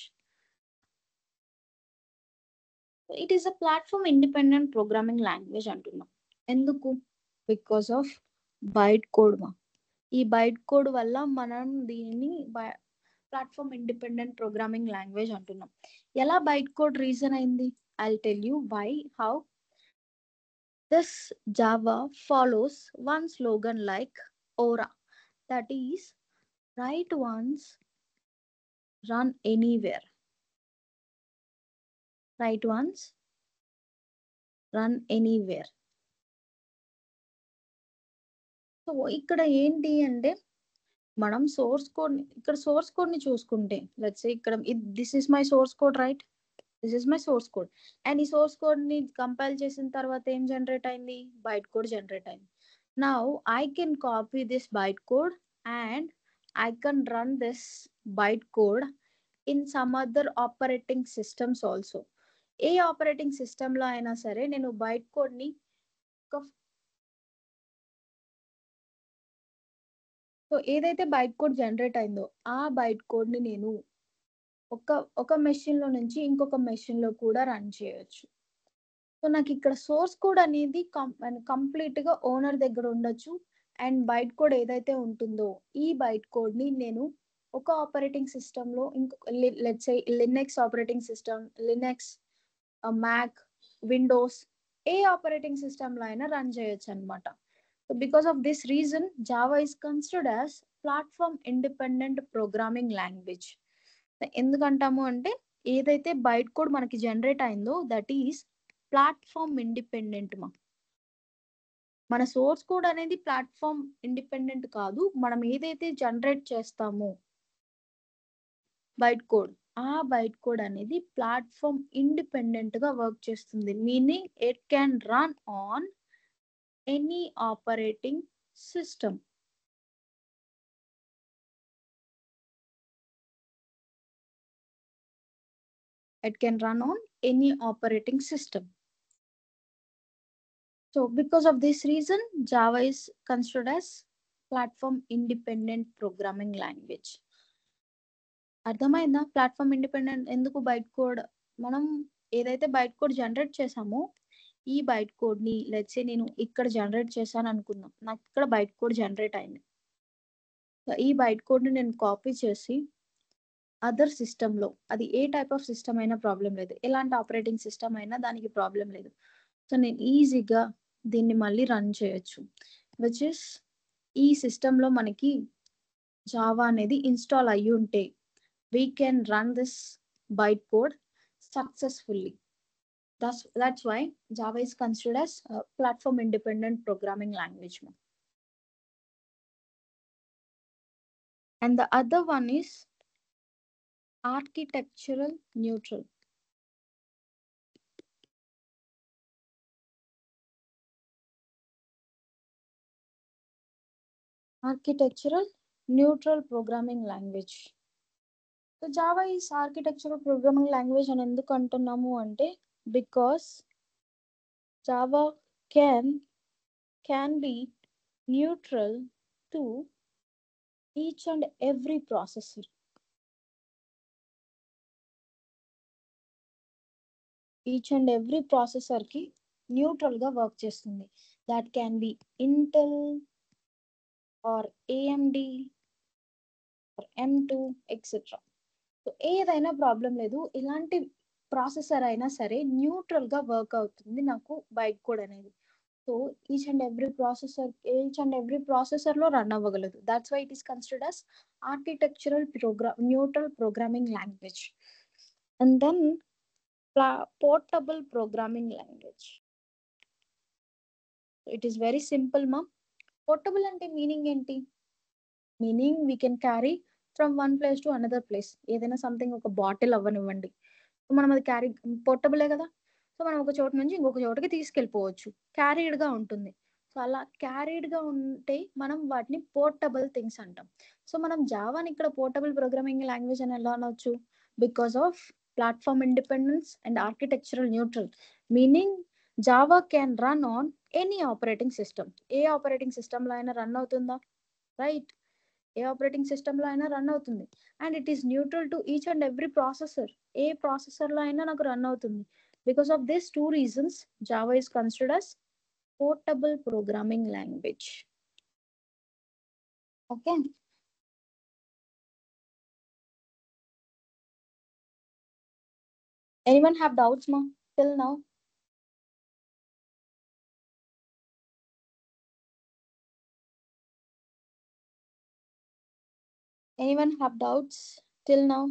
Speaker 1: It is a platform independent programming language అంటున్నాం. ఎందుకు? Because of byte code. ఈ byte code వల్ల మనం దీనిని platform independent programming language అంటున్నాం. ఎలా byte code reason అయింది? I tell you why, how. This Java follows one slogan like ఓరా, that is write once, run anywhere. Write once, run anywhere. So ఇక్కడ ఏంటి అంటే, మనం సోర్స్ కోడ్, ఇక్కడ source code ని చూసుకుంటే, లెట్స్ సే ఇక్కడ this is my source code, right? This is my source code. And ఈ సోర్స్ కోడ్ ని కంపైల్ చేసిన తర్వాత ఏం జనరేట్ అయింది? బైట్ కోడ్ జనరేట్ అయింది. Now I can copy this byte code and I can run this byte code in some other operating systems also. ఏ operating system లో అయినా సరే నేను బైట్ కోడ్ ని సో ఏదైతే బైట్ కోడ్ జనరేట్ అయిందో ఆ బైట్ కోడ్ ని నేను ఒక మెషిన్ లో నుంచి ఇంకొక మెషిన్ లో కూడా రన్ చేయొచ్చు. సో నాకు ఇక్కడ సోర్స్ కోడ్ అనేది కంప్లీట్ గా ఓనర్ దగ్గర ఉండొచ్చు. అండ్ బైట్ కోడ్ ఏదైతే ఉంటుందో ఈ బైట్ కోడ్ ని నేను ఒక ఆపరేటింగ్ సిస్టమ్ లో ఇంకొక, let's say Linux operating system, Linux, Mac, Windows, ఏ ఆపరేటింగ్ సిస్టమ్ లో అయినా రన్ చేయొచ్చు అనమాట. So because of this reason, Java is considered as platform independent programming language. ఎందుకంటాము అంటే, ఏదైతే బైట్ కోడ్ మనకి జనరేట్ అయిందో దట్ ఈస్ ప్లాట్ఫామ్ ఇండిపెండెంట్. మన సోర్స్ కోడ్ అనేది ప్లాట్ఫామ్ ఇండిపెండెంట్ కాదు. మనం ఏదైతే జనరేట్ చేస్తామో బైట్ కోడ్, ఆ బైట్ కోడ్ అనేది ప్లాట్ఫామ్ ఇండిపెండెంట్ గా వర్క్ చేస్తుంది. Meaning it can run on any operating system. It can run on any operating system. So because of this reason, Java is considered as platform independent programming language. అర్థమైందా? Platform independent ఎందుకు? Byte code, మనం ఏదైతే byte code generate చేసామో ఈ byte code ని, let's say నేను ఇక్కడ generate చేశాను అనుకుందాం, నాకు ఇక్కడ బైట్ కోడ్ జనరేట్ అయింది. ఈ బైట్ కోడ్ ని నేను కాపీ చేసి అదర్ సిస్టమ్ లో, అది ఏ టైప్ ఆఫ్ సిస్టమ్ అయినా ప్రాబ్లం లేదు, ఎలాంటి ఆపరేటింగ్ సిస్టమ్ అయినా దానికి ప్రాబ్లం లేదు. సో నేను ఈజీగా దీన్ని మళ్ళీ రన్ చేయొచ్చు. విచ్ ఇస్, ఈ సిస్టమ్ లో మనకి జావా అనేది ఇన్స్టాల్ అయ్యి ఉంటే we can run this byte code successfully. That's why Java is considered as a platform independent programming language. And the other one is architectural neutral. Architectural neutral programming language. So Java is architectural programming language అని ఎందుకు అంటున్నాము అంటే, because Java can be neutral to each and every processor కి neutral గా work చేస్తుంది. That can be Intel or AMD or M2 etcetera. So ఏదైనా problem లేదు, ఇలాంటి ప్రాసెసర్ అయినా సరే న్యూట్రల్ గా వర్క్ అవుతుంది నాకు బైట్ కోడ్ అనేది. So each and every processor లో రన్ అవ్వగలదు. That's why it is considered as architectural neutral programming language. And then portable programming language. It is very simple మా. పోర్టబుల్ అంటే మీనింగ్ ఏంటి? Meaning we can carry from one place to another place. ఏదైనా something, ఒక bottle అవ్వనివ్వండి, మనం అది carry పోర్టబులే కదా. So మనం ఒక చోటు నుంచి ఇంకొక చోటుకి తీసుకెళ్ళిపోవచ్చు, క్యారీడ్ గా ఉంటుంది. సో అలా క్యారీడ్ గా ఉంటే మనం వాటిని పోర్టబుల్ థింగ్స్ అంటాం. సో మనం జావాని ఇక్కడ పోర్టబుల్ ప్రోగ్రామింగ్ లాంగ్వేజ్ అని ఎలా అనొచ్చు? Because of platform independence and architectural neutral. Meaning Java can run on any operating system. A operating system లో అయినా రన్ అవుతుందా? రైట్, ఏ ఆపరేటింగ్ సిస్టమ్ లో అయినా రన్ అవుతుంది. And it is neutral to each and every processor. A processor లో అయినా నాకు run అవుతుంది. Because of this two reasons Java is considered as portable programming language. Okay, anyone have doubts ma till now? Anyone have doubts till now?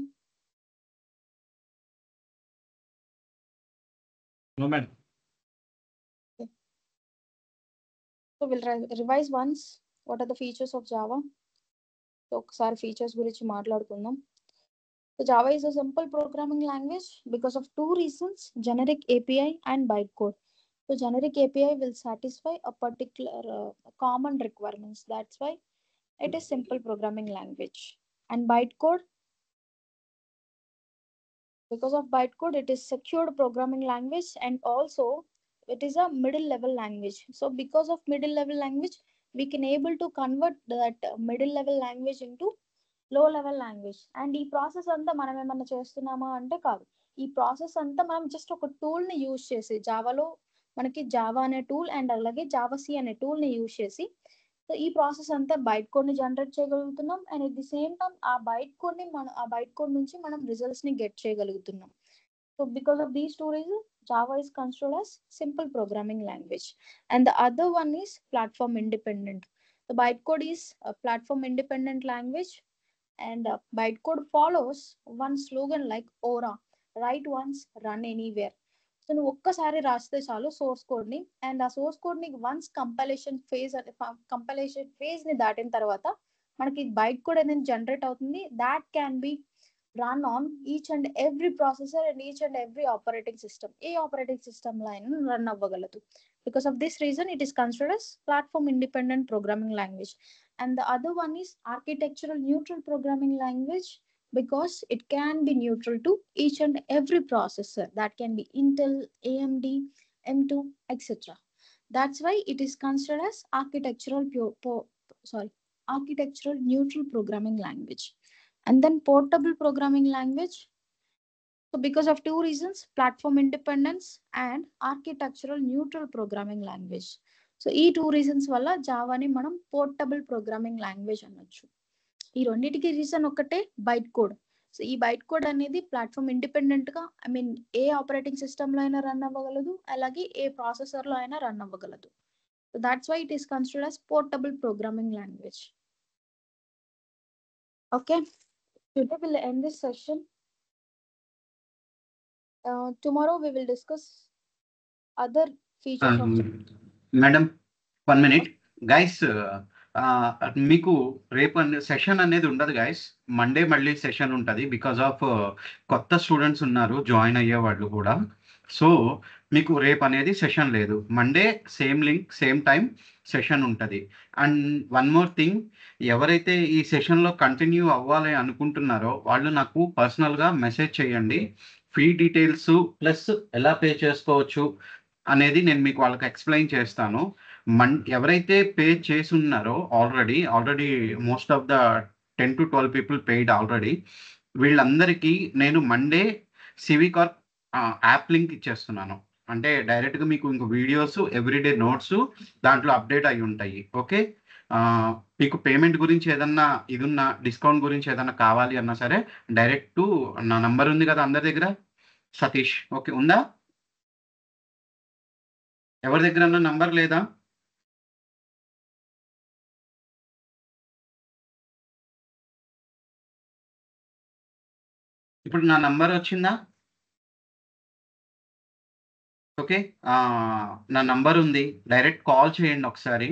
Speaker 2: No, madam.
Speaker 1: Okay. So we'll revise once what are the features of Java. So ఒకసారి features గురించి మాట్లాడుకుందాం. So Java is a simple programming language because of two reasons: generic API and bytecode. So generic API will satisfy a particular common requirements. That's why it is simple programming language. And bytecode, because of bytecode, it is secured programming language, and also it is a middle level language. So because of middle level language, we can able to convert that middle level language into లో level language. And ఈ process అంతా మనం ఏమన్నా చేస్తున్నామా అంటే కాదు. ఈ process అంతా మనం జస్ట్ ఒక టూల్ ని యూజ్ చేసి, జావాలో మనకి జావా అనే టూల్ అండ్ అలాగే జావాసి అనే టూల్ ని యూజ్ చేసి, సో ఈ ప్రాసెస్ అంతా బైట్ కోడ్ ని జనరేట్ చేయగలుగుతున్నాం. And at the same time ఆ బైట్ కోడ్ నుంచి మనం రిజల్ట్స్ ని గెట్ చేయగలుగుతున్నాం. So because of these two reasons Java is considered as simple programming language. And the other one is platform independent. The bytecode is a platform independent language, and bytecode follows one slogan like ORA, write once, run anywhere. So నువ్వు ఒక్కసారి రాస్తే చాలు source code ని, and ఆ source code ని once compilation phase ని దాటిన తర్వాత మనకి బైట్ కోడ్ అనేది జనరేట్ అవుతుంది. That can be run on each and every processor and each and every operating system. A operating system లో అయినా run అవ్వగలదు. Because of this reason, it is considered as platform independent programming language. And the other one is architectural neutral programming language, because it can be neutral to each and every processor. That can be Intel, AMD, M2, etc. That's why it is considered as architectural neutral programming language. And then portable programming language. So because of two reasons, platform independence and architectural neutral programming language. So ఈ two reasons వల్ల జావాని మనం portable programming language అనొచ్చు. ఈ రెండింటికి reason ఒకటే, byte code. So ఈ byte code అనేది platform independent గా, ఐ మీన్ ఏ ఆపరేటింగ్ సిస్టమ్ లో అయినా రన్ అవ్వగలదు, అలాగే ఏ ప్రాసెసర్ లో అయినా రన్ అవ్వగలదు. So that's why it is considered as portable programming language. Okay, today we'll end this session. Tomorrow we will discuss other features of
Speaker 3: madam 1 minute guys. మీకు రేపు సెషన్ అనేది ఉండదు గైస్, మండే మళ్ళీ session ఉంటుంది. Because of కొత్త students ఉన్నారు join అయ్యే వాళ్ళు కూడా. సో మీకు రేపు అనేది సెషన్ లేదు. Monday same link same time session ఉంటుంది. అండ్ వన్ మోర్ థింగ్, ఎవరైతే ఈ సెషన్లో కంటిన్యూ అవ్వాలి అనుకుంటున్నారో వాళ్ళు నాకు పర్సనల్గా మెసేజ్ చేయండి. ఫీ డీటెయిల్స్ ప్లస్ ఎలా పే చేసుకోవచ్చు అనేది నేను మీకు వాళ్ళకి ఎక్స్ప్లెయిన్ చేస్తాను. ఎవరైతే పే చేసి ఉన్నారో already most of the 10 to 12 people paid already. వీళ్ళందరికీ నేను Monday CV Corp app link ఇచ్చేస్తున్నాను. అంటే డైరెక్ట్గా మీకు ఇంకో వీడియోస్, ఎవ్రీడే నోట్స్ దాంట్లో అప్డేట్ అయి ఉంటాయి. ఓకే, మీకు పేమెంట్ గురించి ఏదన్నా ఇది ఉన్నా, డిస్కౌంట్ గురించి ఏదన్నా కావాలి అన్నా సరే డైరెక్ట్ నా నంబర్ ఉంది కదా అందరి దగ్గర, సతీష్. ఓకే, ఉందా? ఎవరి దగ్గర నంబర్ లేదా? ఇప్పుడు నా నంబర్ వచ్చిందా? ఓకే, నా నంబర్ ఉంది, డైరెక్ట్ కాల్ చేయండి. ఒకసారి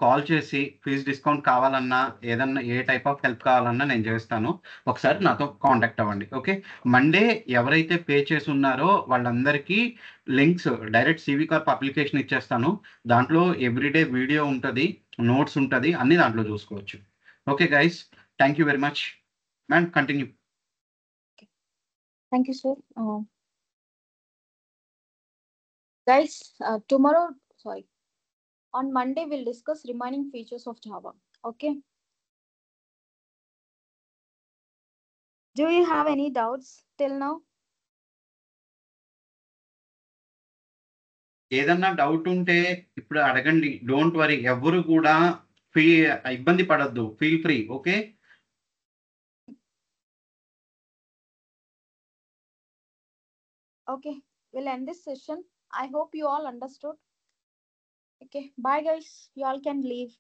Speaker 3: కాల్ చేసి ఫీజ్ డిస్కౌంట్ కావాలన్నా, ఏదన్నా ఏ టైప్ ఆఫ్ హెల్ప్ కావాలన్నా నేను చేస్తాను. ఒకసారి నాతో కాంటాక్ట్ అవ్వండి. ఓకే, మండే ఎవరైతే పే చేసి ఉన్నారో వాళ్ళందరికీ links direct CV Corp application ఇచ్చేస్తాను. దాంట్లో ఎవ్రీడే వీడియో ఉంటుంది, నోట్స్ ఉంటుంది, అన్ని దాంట్లో చూసుకోవచ్చు. Okay guys, thank you very much. Ma'am continue.
Speaker 1: Thank you, sir. Guys, on Monday we'll discuss remaining features of Java. Okay. Do you have any doubts till now?
Speaker 3: ఏదన్నా doubt ఉంటే ఇప్పుడు అడగండి, don't worry. ఎవరు కూడా ఇబ్బంది పడద్దు, feel free. Okay,
Speaker 1: Okay, we'll end this session. I hope you all understood. Okay, bye guys. You all can leave.